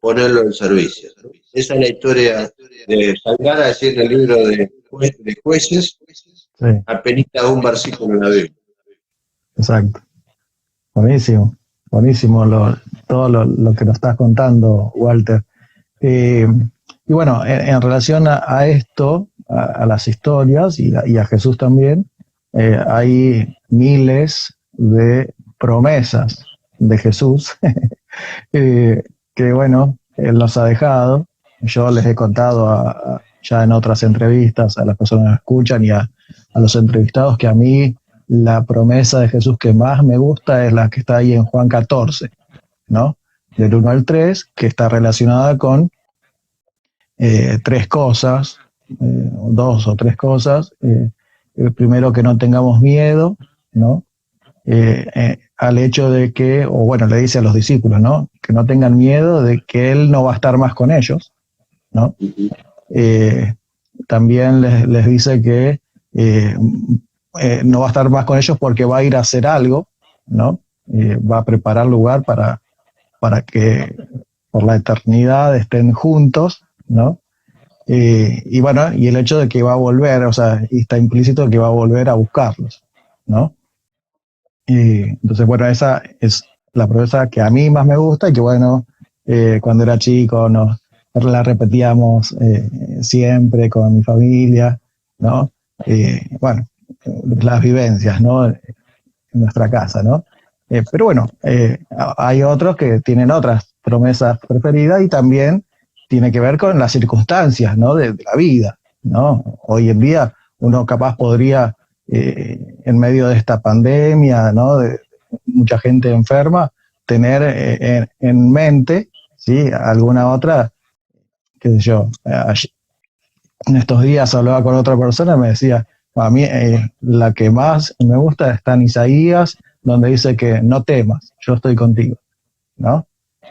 ponerlo en servicio, ¿no? Esa es la historia de Salgar, así en el libro de Jueces, sí, apenas un versículo en la Biblia. exacto. Buenísimo, buenísimo todo lo que nos estás contando, Walter. Eh, y bueno, en relación a esto, a las historias y a Jesús también, hay miles de promesas de Jesús que bueno, Él nos ha dejado. Yo les he contado ya en otras entrevistas a las personas que me escuchan y a los entrevistados que a mí la promesa de Jesús que más me gusta es la que está ahí en Juan 14, ¿no? Del 1 al 3, que está relacionada con tres cosas, dos o tres cosas. El primero, que no tengamos miedo, ¿no? Al hecho de que, o bueno, le dice a los discípulos, ¿no? Que no tengan miedo de que Él no va a estar más con ellos, ¿no? Eh, También les dice que no va a estar más con ellos porque va a ir a hacer algo, ¿no? Va a preparar lugar para que por la eternidad estén juntos, ¿no? Y bueno, y el hecho de que va a volver, o sea, y está implícito que va a volver a buscarlos, ¿no? Entonces, bueno, esa es la promesa que a mí más me gusta y que, bueno, cuando era chico la repetíamos siempre con mi familia, ¿no? Bueno, las vivencias, ¿no? En nuestra casa, ¿no? Pero bueno, hay otros que tienen otras promesas preferidas y también tiene que ver con las circunstancias, ¿no? de la vida, ¿no? Hoy en día uno capaz podría, en medio de esta pandemia, ¿no? De mucha gente enferma, tener en mente, ¿sí? Alguna otra, qué sé yo, en estos días hablaba con otra persona y me decía, a mí la que más me gusta está en Isaías, donde dice que no temas, yo estoy contigo, ¿no?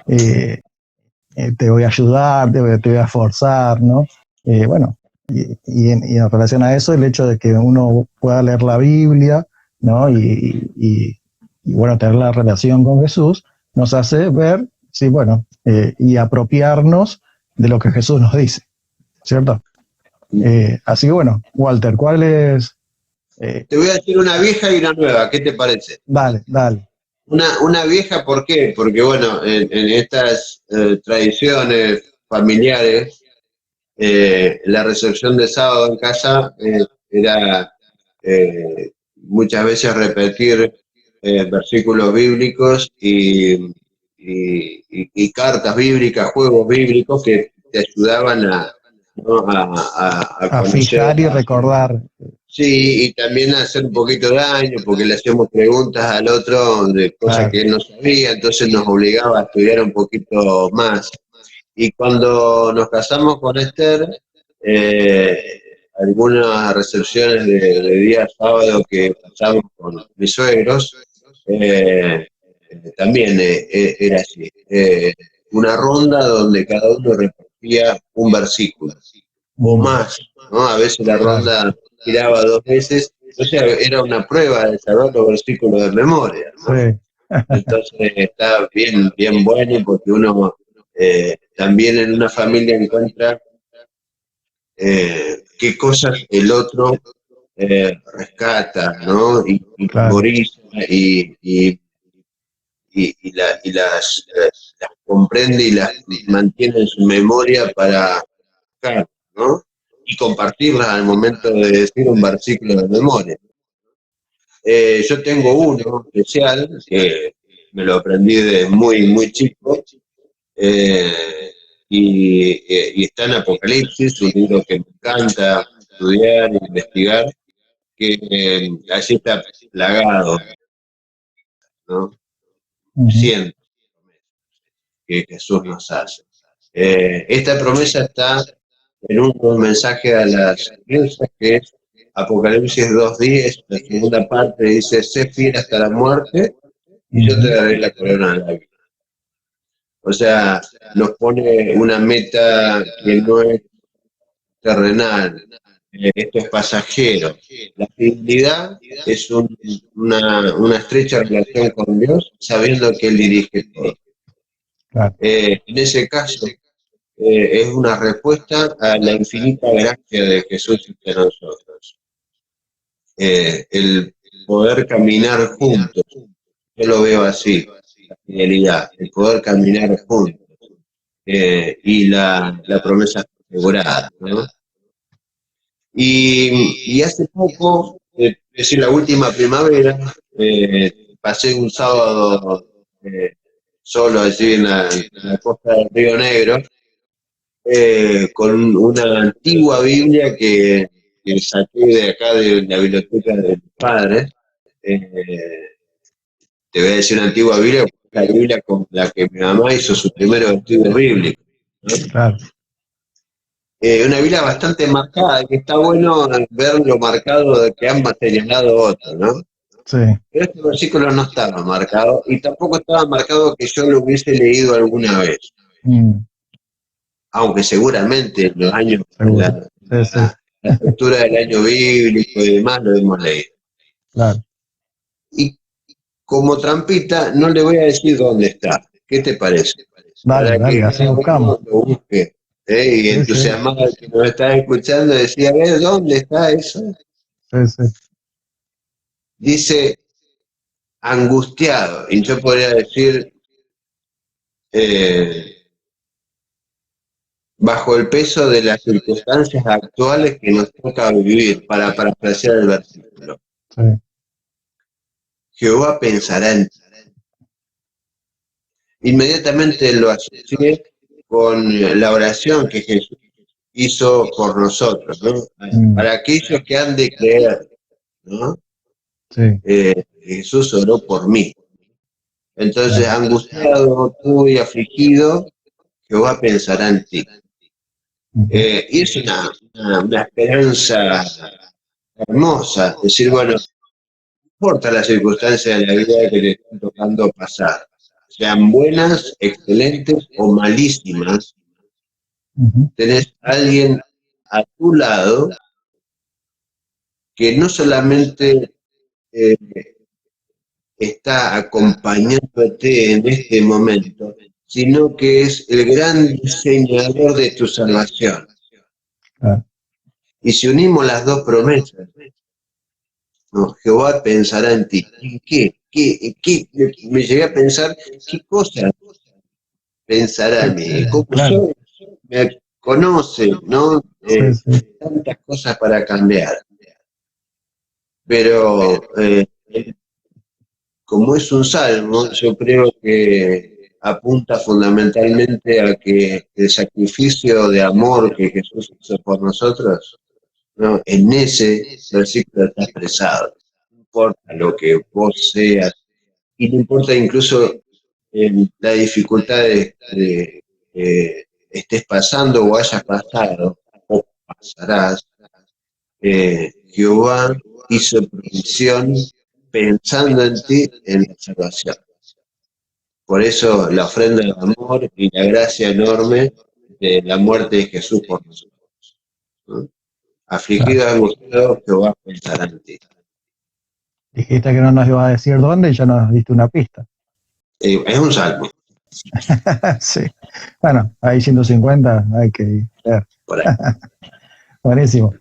Eh, te voy a ayudar, te voy a forzar, ¿no? Bueno, y en relación a eso, el hecho de que uno pueda leer la Biblia, ¿no? Y bueno, tener la relación con Jesús, nos hace ver, sí, bueno, y apropiarnos de lo que Jesús nos dice, ¿cierto? Así que bueno, Walter, ¿cuál es? Te voy a decir una vieja y una nueva, ¿qué te parece? Dale, dale. Una vieja, ¿por qué? Porque bueno, en estas tradiciones familiares, la recepción de sábado en casa era muchas veces repetir versículos bíblicos y cartas bíblicas, juegos bíblicos que te ayudaban a, ¿no? a A conocer. fijar y recordar. Sí, y también hacer un poquito de daño, porque le hacíamos preguntas al otro de cosas Claro. que él no sabía, entonces nos obligaba a estudiar un poquito más. Y cuando nos casamos con Esther, algunas recepciones de día sábado que pasamos con mis suegros, también era así. Una ronda donde cada uno repartía un versículo o más, ¿no? A veces la Claro. ronda tiraba 2 veces, o sea, era una prueba de saber los versículos de memoria, ¿no? Sí. Entonces está bien, bien bueno porque uno también en una familia encuentra qué cosas el otro rescata, ¿no? Y Claro. memoriza las comprende y las mantiene en su memoria para buscar, ¿no? Y compartirlas al momento de decir un versículo de memoria. Yo tengo uno especial que me lo aprendí de muy, muy chico, y está en Apocalipsis, un libro que me encanta estudiar e investigar, que allí está plagado, ¿no? Ujú. Siento que Jesús nos hace. Esta promesa está en un mensaje a las iglesias que es Apocalipsis 2:10, la segunda parte dice, sé fiel hasta la muerte y yo te Ujú. daré la corona de la vida. O sea, nos pone una meta que no es terrenal, esto es pasajero. La fidelidad es una estrecha relación con Dios, sabiendo que Él dirige todo. Claro. En ese caso, es una respuesta a la infinita gracia de Jesús entre nosotros. El poder caminar juntos, yo lo veo así, la fidelidad, el poder caminar juntos, y la promesa asegurada, ¿no? Y hace poco, es decir, la última primavera, pasé un sábado solo allí en la costa del Río Negro, con una antigua Biblia que saqué de acá de la biblioteca de mis padres. Eh, Te voy a decir una antigua Biblia, porque es la Biblia con la que mi mamá hizo su primer estudio bíblico, ¿no? Claro. Una Biblia bastante marcada, que está bueno ver lo marcado de que han materializado otros, ¿no? Sí. Pero este versículo no estaba marcado y tampoco estaba marcado que yo lo hubiese leído alguna vez, Mm, aunque seguramente en los años, seguro. Sí, sí. la estructura del año bíblico y demás lo hemos leído. Claro. Y como trampita no le voy a decir dónde está. ¿Qué te parece? Dale, Para dale, que así cada buscamos. uno lo busque. Y Sí, sí. entusiasmado el que nos está escuchando decía, a ver, ¿dónde está eso? Sí, sí. Dice angustiado, y yo podría decir eh, bajo el peso de las circunstancias actuales que nos toca vivir, para parafrasear el versículo. Sí. Jehová pensará en ti. inmediatamente lo asocié con la oración que Jesús hizo por nosotros, ¿no? Para aquellos que han de creer, ¿no? Sí. Jesús oró por mí. Entonces, angustiado tú y afligido, Jehová pensará en ti. Y es una esperanza hermosa, decir, bueno, no importa las circunstancias de la vida que te están tocando pasar, sean buenas, excelentes o malísimas, tenés a alguien a tu lado que no solamente eh, está acompañándote en este momento, sino que es el gran diseñador de tu salvación. Y si unimos las dos promesas, ¿no? Jehová pensará en ti. ¿En qué? Me llegué a pensar, ¿qué cosa pensará en mí? ¿Cómo soy? Me conoce, ¿no? Tantas cosas para cambiar. Pero como es un salmo, yo creo que apunta fundamentalmente a que el sacrificio de amor que Jesús hizo por nosotros, ¿no? En ese versículo está expresado. No importa lo que vos seas, y no importa incluso la dificultad que estés pasando o hayas pasado, o pasarás, Jehová hizo provisión pensando en ti en la salvación. Por eso la ofrenda del amor y la gracia enorme de la muerte de Jesús por nosotros, ¿no? Afligido, angustiado, Jehová pensará en ti. Dijiste que no nos ibas a decir dónde y ya nos diste una pista. Es un salmo. Sí. Bueno, hay 150, hay que leer. Por ahí. Buenísimo.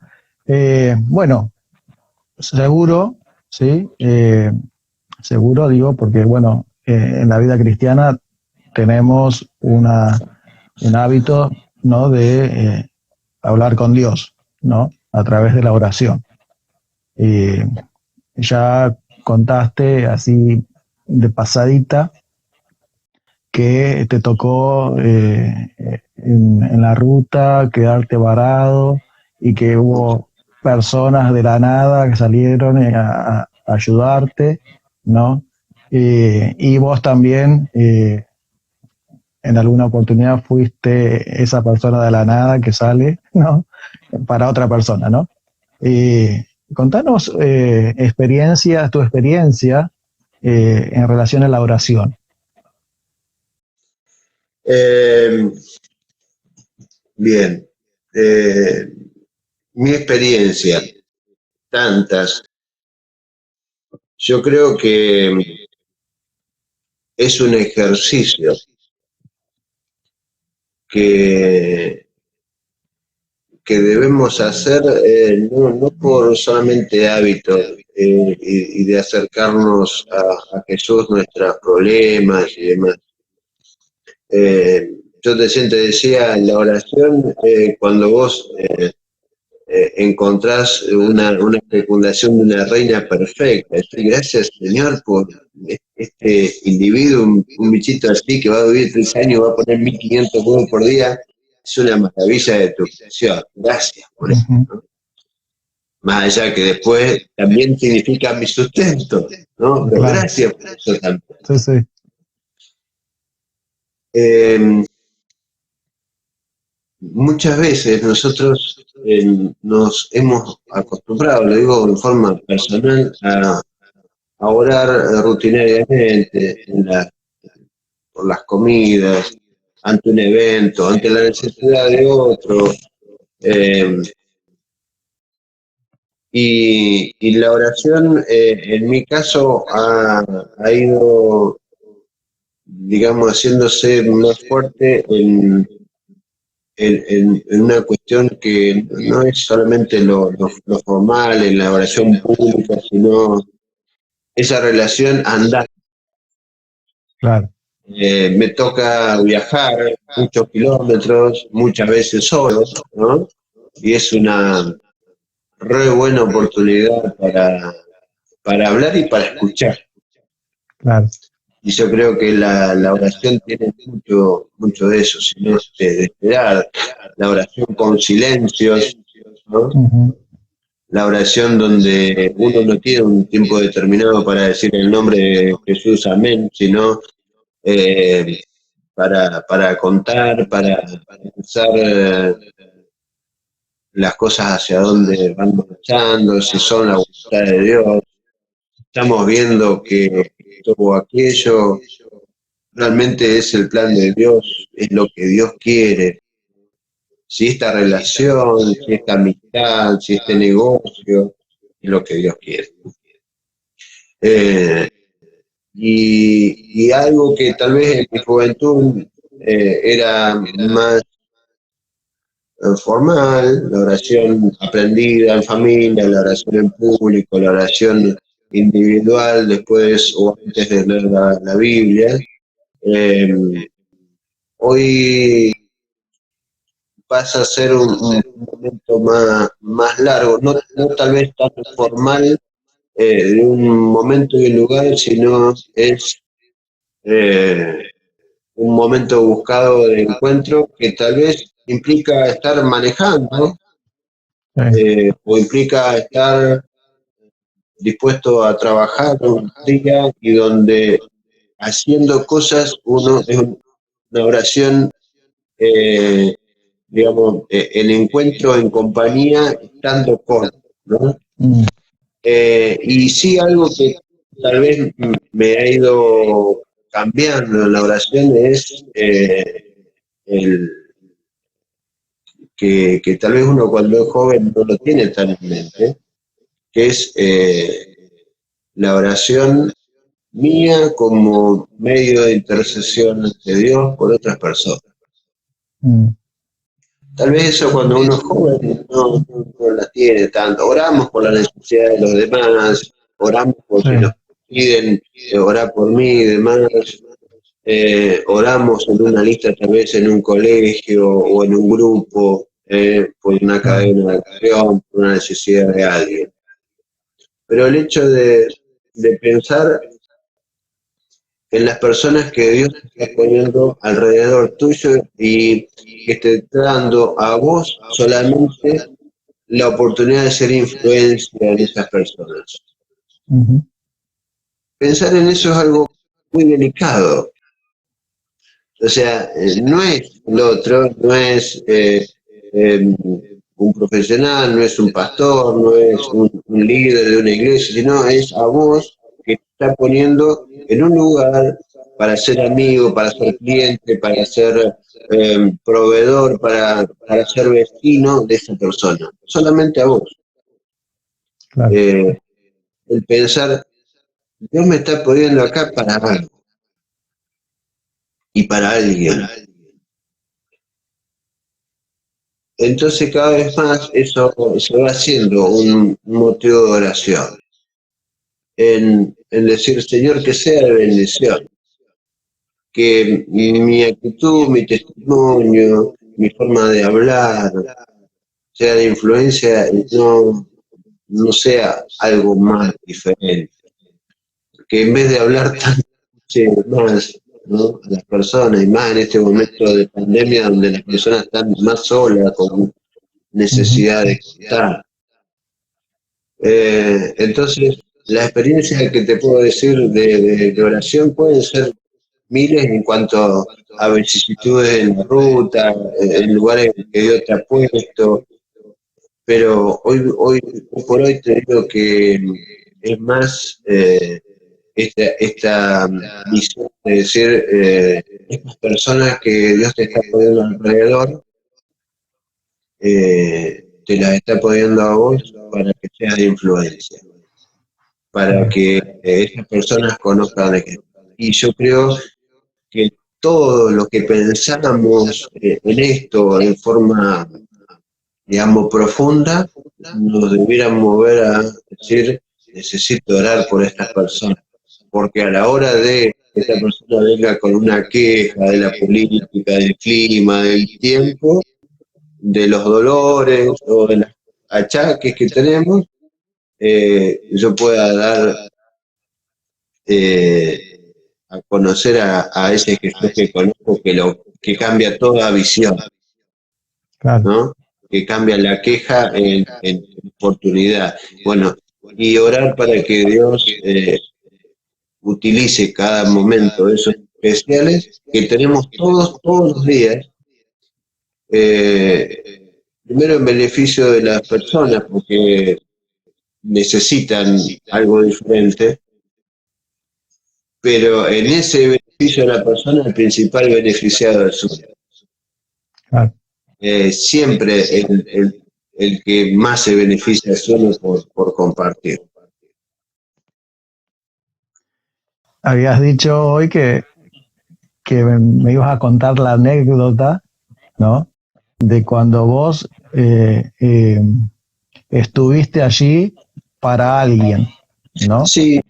Bueno, seguro, sí, seguro digo, porque bueno, en la vida cristiana tenemos un hábito, ¿no? De hablar con Dios, ¿no? A través de la oración. Ya contaste así de pasadita que te tocó en la ruta quedarte varado y que hubo personas de la nada que salieron a ayudarte, ¿no? Y vos también en alguna oportunidad fuiste esa persona de la nada que sale, ¿no? Para otra persona, ¿no? Contanos tu experiencia en relación a la oración. Bien. Mi experiencia, tantas, yo creo que es un ejercicio que debemos hacer no por solamente hábito y de acercarnos a Jesús, nuestros problemas y demás. Yo te decía, en la oración, cuando vos encontrás una fecundación de una reina perfecta. Gracias, Señor, por este individuo, un bichito así que va a vivir 3 años, va a poner 1500 huevos por día. Es una maravilla de tu creación. Gracias por eso, ¿no? Más allá que después también significa mi sustento, ¿no? Pero claro, gracias por eso también. Sí, sí. Muchas veces nosotros nos hemos acostumbrado, lo digo en forma personal, a orar rutinariamente por las comidas, ante un evento, ante la necesidad de otro. Y la oración, en mi caso, ha ido, digamos, haciéndose más fuerte en una cuestión que no es solamente lo formal en la oración pública, sino esa relación andar. Claro. Me toca viajar muchos kilómetros, muchas veces solo, ¿no? Y es una re buena oportunidad para hablar y para escuchar. Claro. Y yo creo que la oración tiene mucho de eso, sino de esperar, la oración con silencios, ¿no? La oración donde uno no tiene un tiempo determinado para decir el nombre de Jesús, amén, sino eh, para contar, para pensar las cosas hacia dónde van marchando, si son la voluntad de Dios. Estamos viendo que todo aquello realmente es el plan de Dios, es lo que Dios quiere. Si esta relación, si esta amistad, si este negocio, es lo que Dios quiere. Y algo que tal vez en mi juventud era más formal, la oración aprendida en familia, la oración en público, la oración individual después o antes de leer la Biblia. Hoy pasa a ser un momento más largo, no tal vez tan formal de un momento y un lugar, sino es un momento buscado de encuentro que tal vez implica estar manejando o implica estar dispuesto a trabajar un día y donde haciendo cosas uno es una oración, digamos, el encuentro en compañía estando con, ¿no? Y sí, algo que tal vez me ha ido cambiando en la oración es el que tal vez uno cuando es joven no lo tiene tan en mente, que es la oración mía como medio de intercesión de Dios por otras personas. Tal vez eso cuando uno es joven no la tiene tanto. Oramos por la necesidad de los demás, oramos porque nos piden orar por mí y demás. Oramos en una lista, tal vez en un colegio o en un grupo, por una cadena de acción, por una necesidad de alguien. Pero el hecho de pensar en las personas que Dios te está poniendo alrededor tuyo y que te está dando a vos solamente la oportunidad de ser influencia en esas personas. Pensar en eso es algo muy delicado. O sea, no es el otro, no es un profesional, no es un pastor, no es un líder de una iglesia, sino es a vos que te está poniendo en un lugar para ser amigo, para ser cliente, para ser proveedor, para ser vecino de esa persona. Solamente a vos. Claro. El pensar, Dios me está poniendo acá para algo y para alguien. Entonces cada vez más eso se va haciendo un motivo de oración. En decir, Señor, que sea de bendición. Que mi actitud, mi testimonio, mi forma de hablar, sea de influencia, no sea algo más diferente. Que en vez de hablar tanto más, ¿no?, a las personas, y más en este momento de pandemia donde las personas están más solas, con necesidad de estar. Entonces, la experiencia que te puedo decir de oración pueden ser miles en cuanto a vicisitudes en la ruta, en lugares que Dios te ha puesto, pero hoy por hoy te digo que es más esta visión de decir, estas personas que Dios te está poniendo alrededor, te las está poniendo a vos para que seas de influencia, para que esas personas conozcan de Jesús. Y yo creo que todo lo que pensamos en esto en forma, digamos, profunda, nos debieran mover a decir, necesito orar por estas personas, porque a la hora de que esta persona venga con una queja de la política, del clima, del tiempo, de los dolores o de los achaques que tenemos, yo pueda dar a conocer a ese Jesús que conozco, que cambia toda visión, claro. ¿no? Que cambia la queja en oportunidad. Bueno, y orar para que Dios utilice cada momento de esos especiales que tenemos todos los días, primero en beneficio de las personas, porque necesitan algo diferente, pero en ese beneficio de la persona, el principal beneficiado es uno. Claro. Siempre el que más se beneficia es uno por compartir. Habías dicho hoy que me ibas a contar la anécdota, ¿no? De cuando vos estuviste allí para alguien, ¿no? Sí,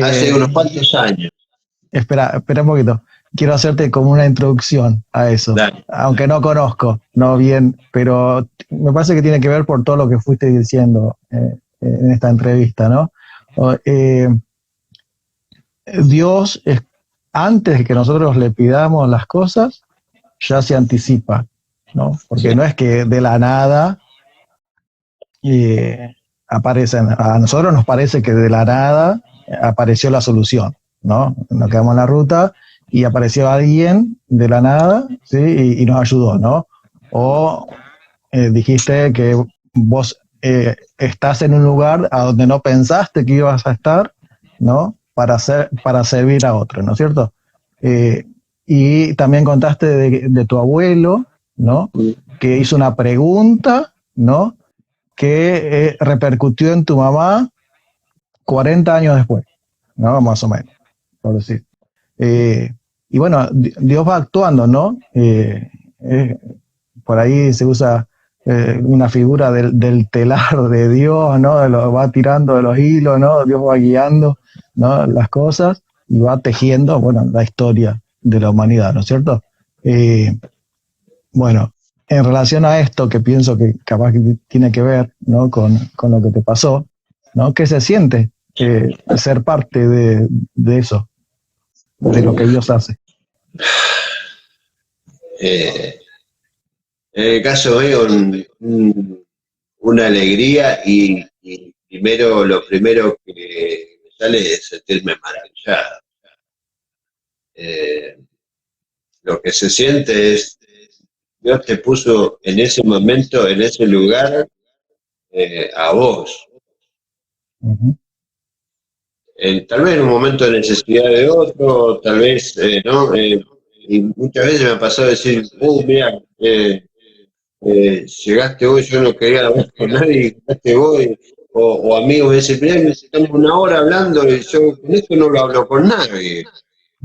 hace Eh, unos cuantos años. espera un poquito. Quiero hacerte como una introducción a eso, Dale. aunque no conozco, no bien, pero me parece que tiene que ver por todo lo que fuiste diciendo en esta entrevista, ¿no? O, Dios, antes de que nosotros le pidamos las cosas, ya se anticipa, ¿no? Porque Sí. no es que de la nada aparecen, a nosotros nos parece que de la nada apareció la solución, ¿no? Nos quedamos en la ruta y apareció alguien de la nada, ¿sí? Y nos ayudó, ¿no? O dijiste que vos estás en un lugar a donde no pensaste que ibas a estar, ¿no? Para servir a otro, ¿no es cierto? Y también contaste de tu abuelo, ¿no? Que hizo una pregunta, ¿no? Que repercutió en tu mamá 40 años después, ¿no? Más o menos, por decir. Y bueno, Dios va actuando, ¿no? Por ahí se usa una figura del telar de Dios, ¿no? Va tirando de los hilos, ¿no? Dios va guiando, ¿no? Las cosas y va tejiendo, bueno, la historia de la humanidad, ¿no es cierto? Bueno, en relación a esto, que pienso que capaz que tiene que ver, ¿no? con lo que te pasó, ¿no? ¿Qué se siente ser parte de eso, de lo que Dios hace? En el caso mío, una alegría y lo primero que me sale es sentirme maravillado. Lo que se siente es, Dios te puso en ese momento, en ese lugar, a vos. Uh-huh. Tal vez en un momento de necesidad de otro, tal vez, ¿no? Y muchas veces me ha pasado decir, mira, llegaste vos, yo no quería hablar con nadie, llegaste vos, o amigos me dicen, mirá, estamos una hora hablando y yo con esto no lo hablo con nadie.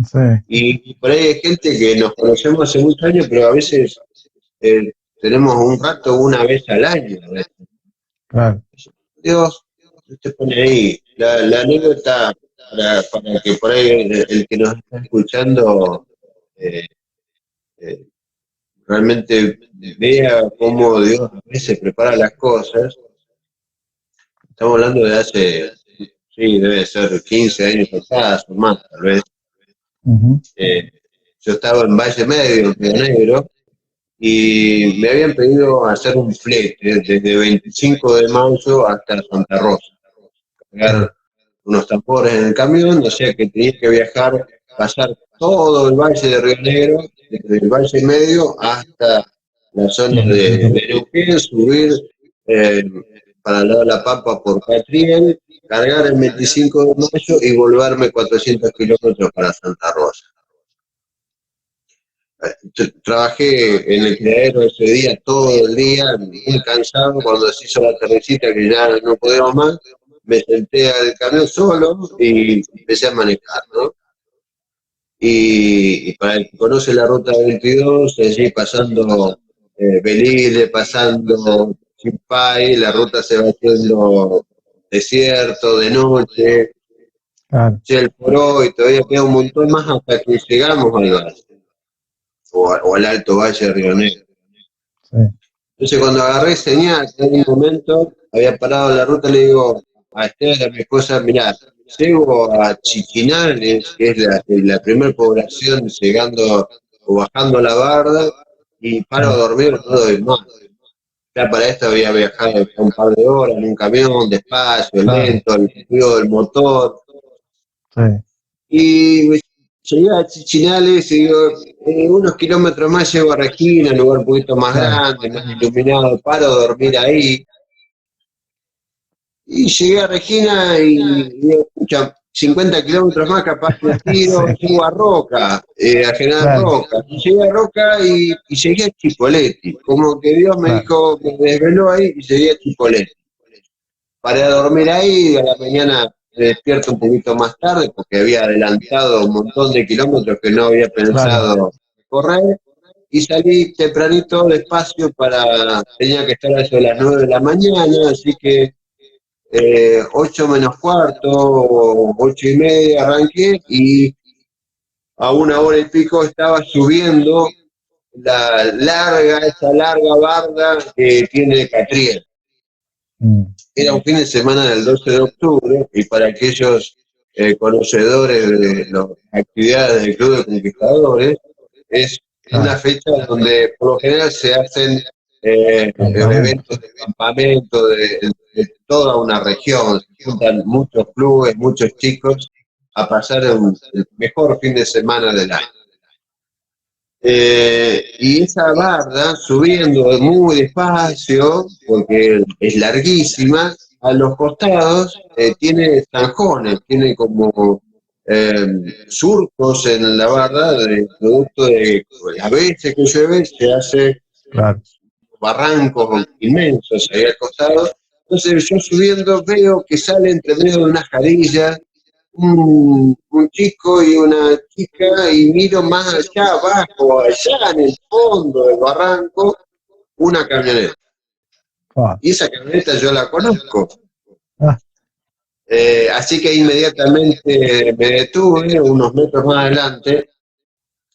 Sí. Y por ahí hay gente que nos conocemos hace muchos años, pero a veces tenemos un rato una vez al año. Claro. Dios te pone ahí. La anécdota para que por ahí el que nos está escuchando eh, eh, realmente vea cómo Dios a veces prepara las cosas. Estamos hablando de hace, sí, debe ser 15 años atrás o más, tal vez. Uh-huh. Yo estaba en Valle Medio, en Río Negro, y me habían pedido hacer un flete desde 25 de mayo hasta Santa Rosa, cargar unos tambores en el camión, o sea que tenía que viajar, pasar todo el Valle de Río Negro, desde el Valle Medio hasta la zona de Neuquén, subir eh, para el lado de La Pampa por Catriel, cargar el 25 de mayo y volverme 400 kilómetros para Santa Rosa. Trabajé en el criadero ese día, todo el día, muy cansado. Cuando se hizo la tardecita, que ya no podíamos más, me senté al camión solo y empecé a manejar, ¿no? Y para el que conoce la ruta 22, allí pasando Belile, pasando Chimpay, la ruta se va haciendo desierto, de noche, Claro. el Poró, y todavía queda un montón más hasta que llegamos al valle, o al Alto Valle de Río Negro. Sí. Entonces cuando agarré señal, en un momento había parado la ruta, le digo a Esther, a mi esposa, mirá, llego a Chichinales, que es la primera población llegando o bajando la barda, y paro a dormir, no doy más. Ya para esto había viajado un par de horas en un camión, despacio, claro, lento, el ruido del motor. sí, Y llegué a Chichinales y digo, unos kilómetros más llego a Regina, un lugar un poquito más claro, grande, más iluminado, paro a dormir ahí. Y llegué a Regina y digo, escucha, 50 kilómetros más capaz que sí, tiro, llego a Roca, a General claro, Roca. Y llegué a Roca y llegué a Chipoleti. Como que Dios me claro, dijo, me desveló ahí y llegué a Chipoleti. Paré a dormir ahí y a la mañana me despierto un poquito más tarde porque había adelantado un montón de kilómetros que no había claro, pensado correr. Y salí tempranito, despacio, tenía que estar a eso de las 9 de la mañana, así que 8 menos cuarto, 8:30 arranqué y a 1 hora y pico estaba subiendo esa larga barda que tiene Catriel. mm, Era un fin de semana del 12 de octubre y para aquellos conocedores de las actividades del Club de Conquistadores, es una claro, fecha donde por lo general se hacen campamento, eventos de campamento de toda una región, se juntan muchos clubes, muchos chicos a pasar el mejor fin de semana del año. Y esa barda, subiendo muy despacio, porque es larguísima, a los costados tiene zanjones, tiene como eh, surcos en la barda, de producto de, a veces que llueve, se hace claro, barrancos inmensos ahí al costado. Entonces yo subiendo veo que sale entre medio de una jarilla un chico y una chica y miro más allá abajo, allá en el fondo del barranco, una camioneta. ah, Y esa camioneta yo la conozco. ah, Así que inmediatamente me detuve unos metros más adelante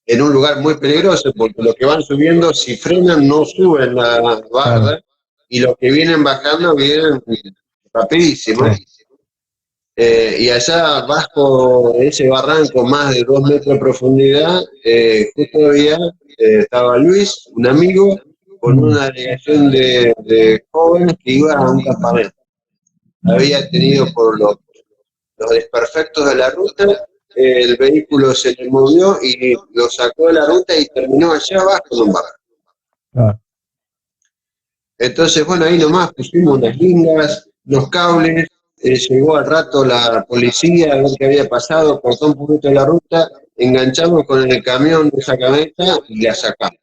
en un lugar muy peligroso porque los que van subiendo si frenan no suben la claro, barda y los que vienen bajando vienen rapidísimo. sí, Y allá bajo ese barranco, más de 2 metros de profundidad, justo había, estaba Luis, un amigo, con mm, una delegación de jóvenes que iban a un campamento. Había tenido por los desperfectos de la ruta, el vehículo se le movió y lo sacó de la ruta y terminó allá abajo en un barranco. claro, Entonces, bueno, ahí nomás pusimos unas lingas, los cables, llegó al rato la policía a ver qué había pasado, cortó un poquito la ruta, enganchamos con el camión de esa camioneta y la sacamos.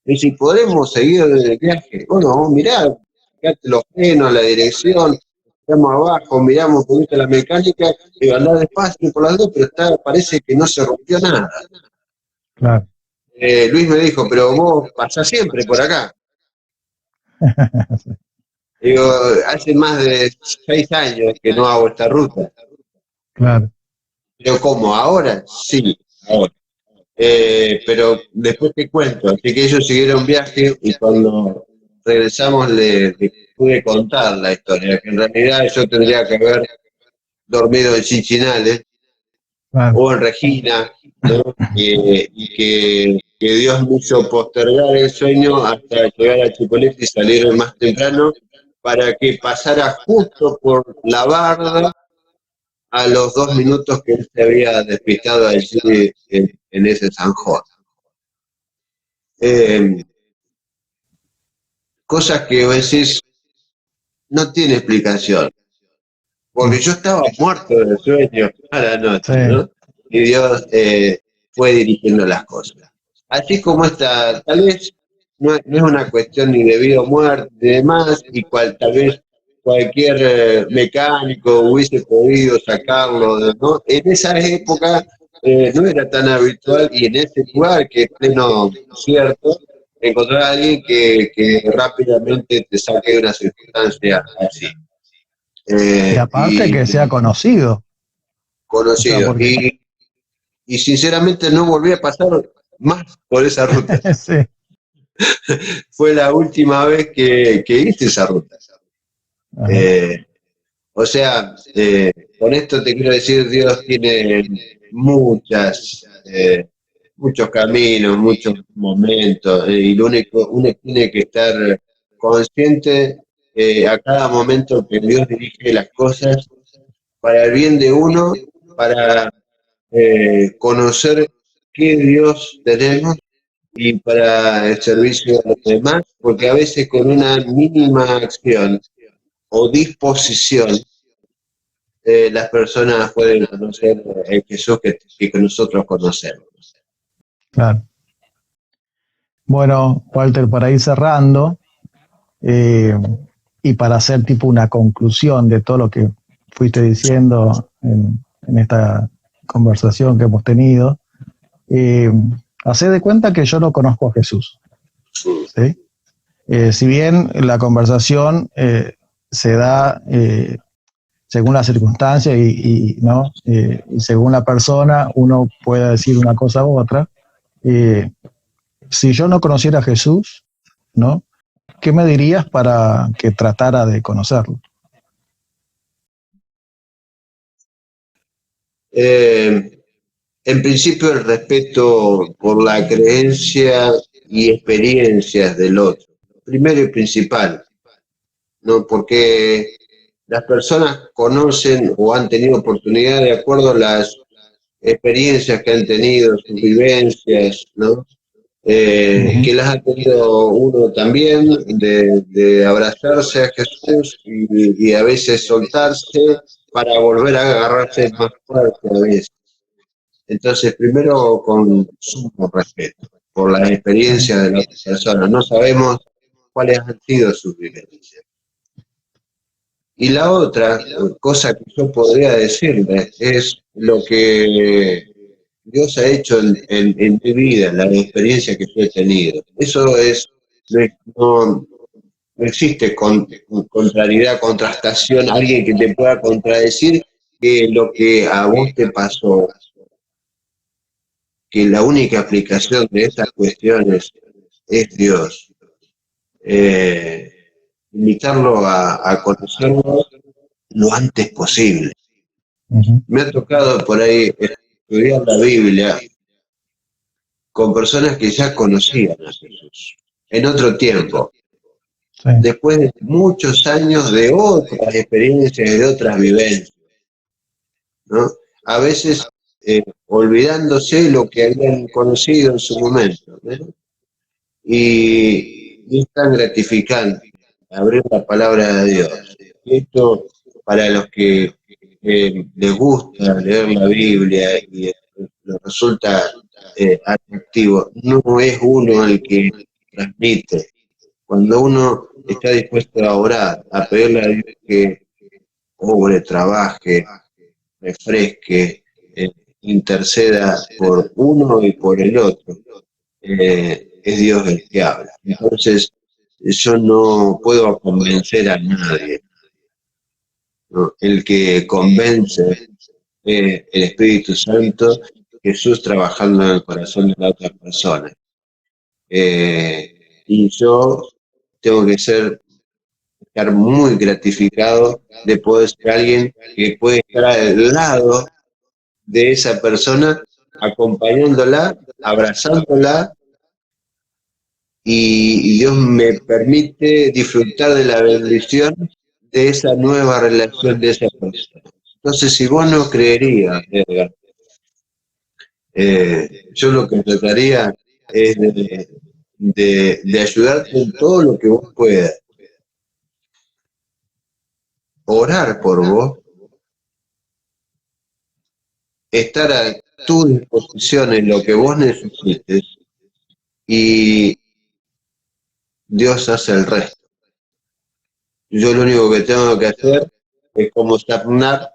Y si podemos seguir el viaje, bueno, mirá, fíjate los frenos, la dirección, estamos abajo, miramos un poquito la mecánica, y andar despacio por las dos, pero parece que no se rompió nada. claro, Luis me dijo, pero vos pasás siempre por acá. sí, Digo, hace más de 6 años que no hago esta ruta. claro, Pero ¿cómo? ¿Ahora? Sí, ahora. Pero después te cuento. Así que ellos siguieron viaje y cuando regresamos le pude contar la historia, que en realidad yo tendría que haber dormido en Chichinales claro, o en Regina, ¿no? Que Dios me hizo postergar el sueño hasta llegar a Chipolete y salir más temprano para que pasara justo por la barda a los 2 minutos que él se había despistado allí en ese zanjón. Eh, Cosas que vos decís, no tiene explicación, porque mm, yo estaba muerto de sueño a la sí, noche, ¿no? Y Dios fue dirigiendo las cosas. Así como esta, tal vez no es una cuestión ni de vida o muerte y demás, y tal vez cualquier mecánico hubiese podido sacarlo, ¿no? En esa época no era tan habitual y en ese lugar que es pleno cierto, encontrar a alguien que rápidamente te saque de una circunstancia así. y aparte que sea Y conocido, o sea, conocido. porque, Y sinceramente no volví a pasar más por esa ruta. sí, Fue la última vez que hice esa ruta. ajá, Eh, O sea, con esto te quiero decir, Dios tiene muchos caminos, muchos momentos, y lo único, uno tiene que estar consciente a cada momento que Dios dirige las cosas para el bien de uno, para conocer qué Dios tenemos y para el servicio de los demás, porque a veces con una mínima acción o disposición, las personas pueden conocer el Jesús que nosotros conocemos. Claro. Bueno, Walter, para ir cerrando, y para hacer tipo una conclusión de todo lo que fuiste diciendo en esta conversación que hemos tenido, hacé de cuenta que yo no conozco a Jesús, ¿sí? Si bien la conversación se da según las circunstancias ¿no? Y según la persona, uno puede decir una cosa u otra. Si yo no conociera a Jesús, ¿no? ¿Qué me dirías para que tratara de conocerlo? En principio, el respeto por la creencia y experiencias del otro, primero y principal, ¿no? Porque las personas conocen o han tenido oportunidad de acuerdo a las experiencias que han tenido, sus vivencias, ¿no? Que las ha tenido uno también, de abrazarse a Jesús y a veces soltarse para volver a agarrarse más fuerte a veces. Entonces, primero con sumo respeto por las experiencias de las personas. No sabemos cuáles han sido sus vivencias. Y la otra cosa que yo podría decirle es lo que Dios ha hecho en mi vida, la experiencia que yo he tenido. Eso no, no existe contrariedad, contrastación, alguien que te pueda contradecir que lo que a vos te pasó, que la única aplicación de estas cuestiones es Dios. Invitarlo a conocerlo lo antes posible. Me ha tocado por ahí estudiar la Biblia con personas que ya conocían a Jesús en otro tiempo, Sí. después de muchos años de otras experiencias, de otras vivencias, ¿no? A veces olvidándose lo que habían conocido en su momento, ¿no? Y es tan gratificante abrir la palabra de Dios. Esto para los que les gusta leer la Biblia y les resulta atractivo, no es uno el que transmite. Cuando uno está dispuesto a orar, a pedirle a Dios que obre, trabaje, refresque, interceda por uno y por el otro, es Dios el que habla. Entonces, yo no puedo convencer a nadie, ¿no? El que convence es el Espíritu Santo, Jesús trabajando en el corazón de la otra persona. Y yo tengo que estar muy gratificado de poder ser alguien que puede estar al lado de esa persona, acompañándola, abrazándola, y Dios me permite disfrutar de la bendición de esa nueva relación de esa persona. Entonces, si vos no creerías, Edgar, yo lo que trataría es de ayudarte en todo lo que vos puedas, orar por vos, estar a tu disposición en lo que vos necesites, y Dios hace el resto. Yo lo único que tengo que hacer es como Sarnar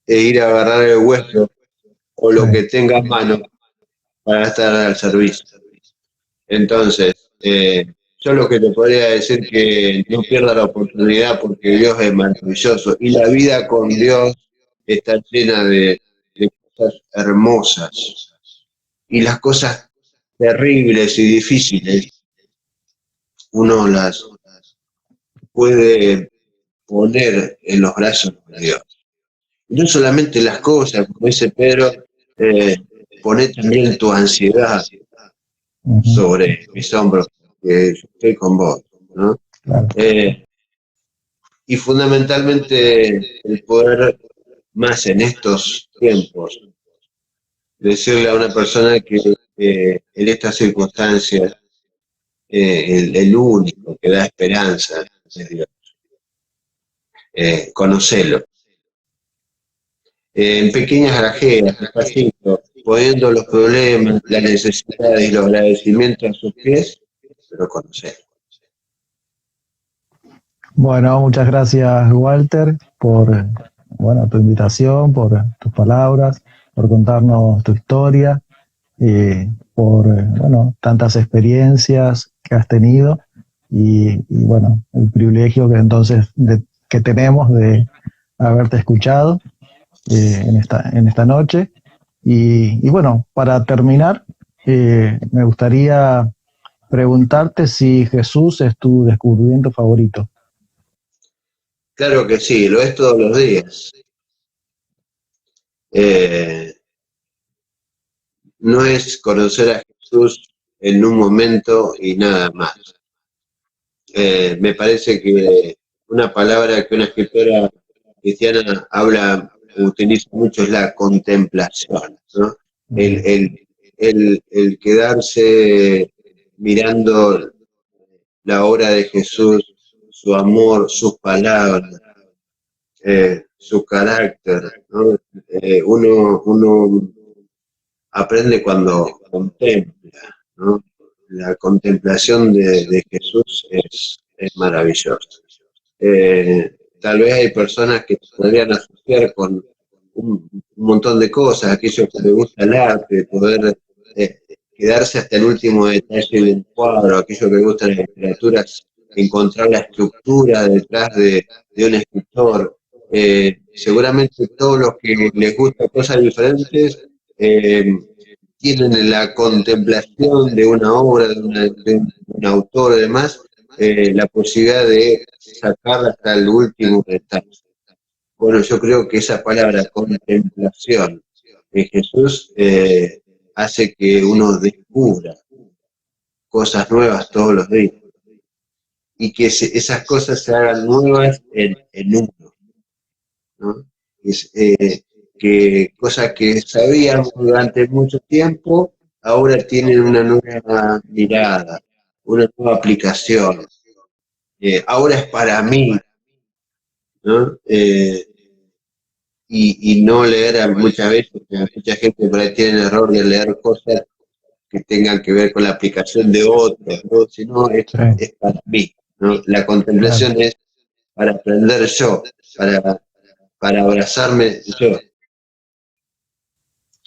e ir a agarrar el hueso o lo que tenga a mano para estar al servicio. Entonces, yo lo que te podría decir que no pierda la oportunidad, porque Dios es maravilloso y la vida con Dios está llena de cosas hermosas, y las cosas terribles y difíciles uno las puede poner en los brazos de Dios. Y no solamente las cosas, como dice Pedro, poner también tu ansiedad sobre mis hombros, que yo estoy con vos, ¿no? Claro. Y fundamentalmente el poder, más en estos tiempos, decirle a una persona que en estas circunstancias el único que da esperanza es Dios. Conocelo. En pequeñas grajeas, despacito, poniendo los problemas, las necesidades y los agradecimientos a sus pies, pero conocelo. Bueno, muchas gracias, Walter, por tu invitación, por tus palabras, por contarnos tu historia, por tantas experiencias que has tenido y el privilegio que tenemos de haberte escuchado en esta noche. Y para terminar, me gustaría preguntarte si Jesús es tu descubrimiento favorito. Claro que sí, lo es todos los días. No es conocer a Jesús en un momento y nada más. Me parece que una palabra que una escritora cristiana utiliza mucho es la contemplación, ¿no? El quedarse mirando la obra de Jesús, su amor, sus palabras, su carácter, ¿no? Uno aprende cuando contempla, ¿no? La contemplación de Jesús es maravillosa. Tal vez hay personas que podrían asociar con un montón de cosas, aquellos que les gusta el arte, poder quedarse hasta el último detalle de un cuadro, aquellos que les gustan las literaturas, encontrar la estructura detrás de un escritor. Seguramente todos los que les gustan cosas diferentes tienen la contemplación de una obra, de un autor y demás, la posibilidad de sacar hasta el último detalle. Bueno, yo creo que esa palabra contemplación de Jesús hace que uno descubra cosas nuevas todos los días y que esas cosas se hagan nuevas en uno, ¿no? Que cosas que sabíamos durante mucho tiempo ahora tienen una nueva mirada, una nueva aplicación. Ahora es para mí, ¿no? Y no leer muchas veces, mucha gente por ahí tiene el error de leer cosas que tengan que ver con la aplicación de otros, ¿no? Sino es para mí, ¿no? La contemplación es para aprender yo, para abrazarme yo.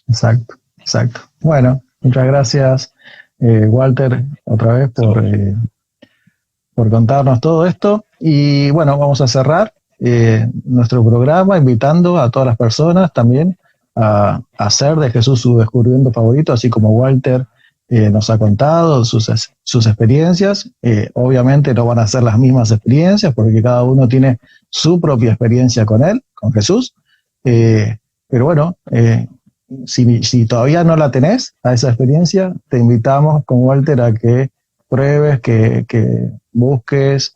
Exacto. Bueno, muchas gracias, Walter, otra vez por contarnos todo esto. Y bueno, vamos a cerrar nuestro programa invitando a todas las personas también a hacer de Jesús su descubrimiento favorito, así como Walter nos ha contado sus experiencias. Obviamente no van a ser las mismas experiencias porque cada uno tiene su propia experiencia con él, con Jesús. Pero bueno, si todavía no la tenés, a esa experiencia, te invitamos con Walter a que pruebes, que busques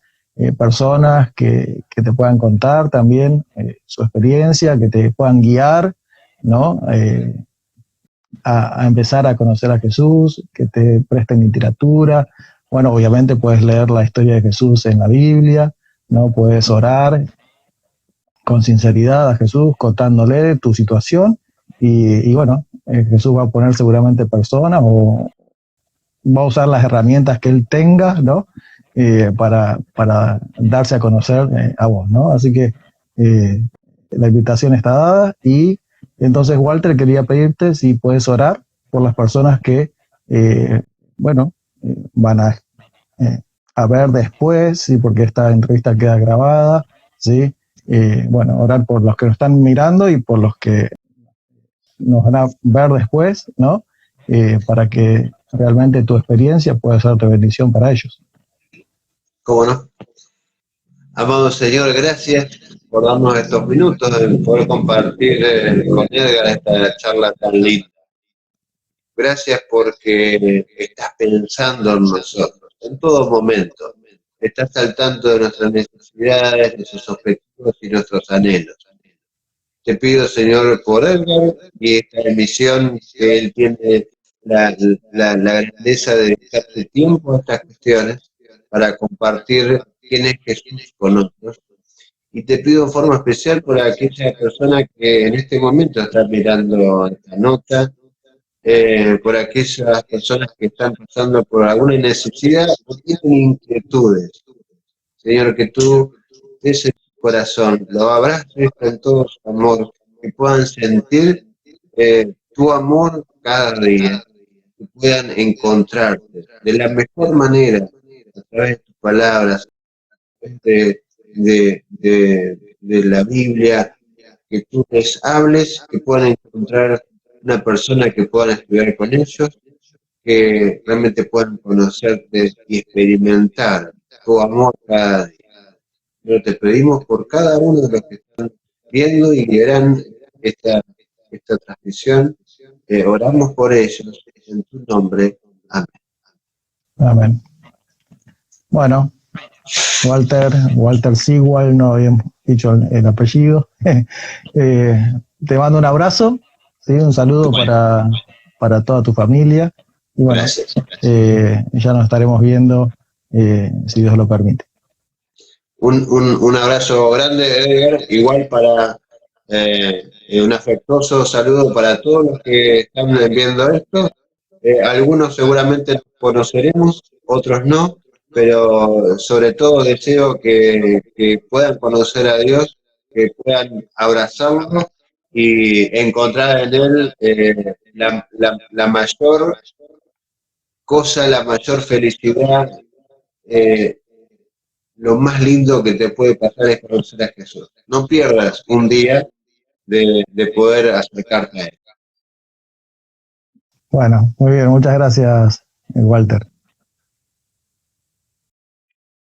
personas que te puedan contar también su experiencia, que te puedan guiar, ¿no? A empezar a conocer a Jesús, que te presten literatura. Bueno, obviamente puedes leer la historia de Jesús en la Biblia, ¿no? Puedes orar con sinceridad a Jesús, contándole tu situación y Jesús va a poner seguramente personas o va a usar las herramientas que él tenga, ¿no? Para darse a conocer a vos, ¿no? Así que la invitación está dada y entonces, Walter, quería pedirte si puedes orar por las personas que, van a ver después, ¿sí? Porque esta entrevista queda grabada, ¿sí? Orar por los que nos están mirando y por los que nos van a ver después, ¿no? Para que realmente tu experiencia pueda ser de bendición para ellos. ¿Cómo no? Amado Señor, gracias por darnos estos minutos de poder compartir con Edgar esta charla tan linda. Gracias porque estás pensando en nosotros, en todo momento. Estás al tanto de nuestras necesidades, nuestros objetivos y nuestros anhelos. Te pido, Señor, por Edgar y esta emisión que él tiene la grandeza de dedicarte tiempo a estas cuestiones para compartir quién es Jesús con nosotros. Y te pido en forma especial por aquella persona que en este momento está mirando esta nota, por aquellas personas que están pasando por alguna necesidad o tienen inquietudes. Señor, que tú des el corazón, lo abraces con todo su amor, que puedan sentir tu amor cada día, que puedan encontrarte de la mejor manera, a través de tus palabras, de la Biblia, que tú les hables, que puedan encontrar una persona que puedan estudiar con ellos, que realmente puedan conocerte y experimentar tu amor cada día. Pero te pedimos por cada uno de los que están viendo y verán esta transmisión, oramos por ellos en tu nombre. Amén. Amén. Bueno, Walter Sigwald, no habíamos dicho el apellido. Te mando un abrazo, ¿sí? Un saludo para toda tu familia. Y bueno, Gracias. Ya nos estaremos viendo, si Dios lo permite. Un abrazo grande, Edgar, igual para un afectuoso saludo para todos los que están viendo esto. Algunos seguramente los conoceremos, otros no, pero sobre todo deseo que puedan conocer a Dios, que puedan abrazarlo y encontrar en Él la mayor cosa, la mayor felicidad. Lo más lindo que te puede pasar es conocer a Jesús. No pierdas un día de poder acercarte a Él. Bueno, muy bien, muchas gracias, Walter.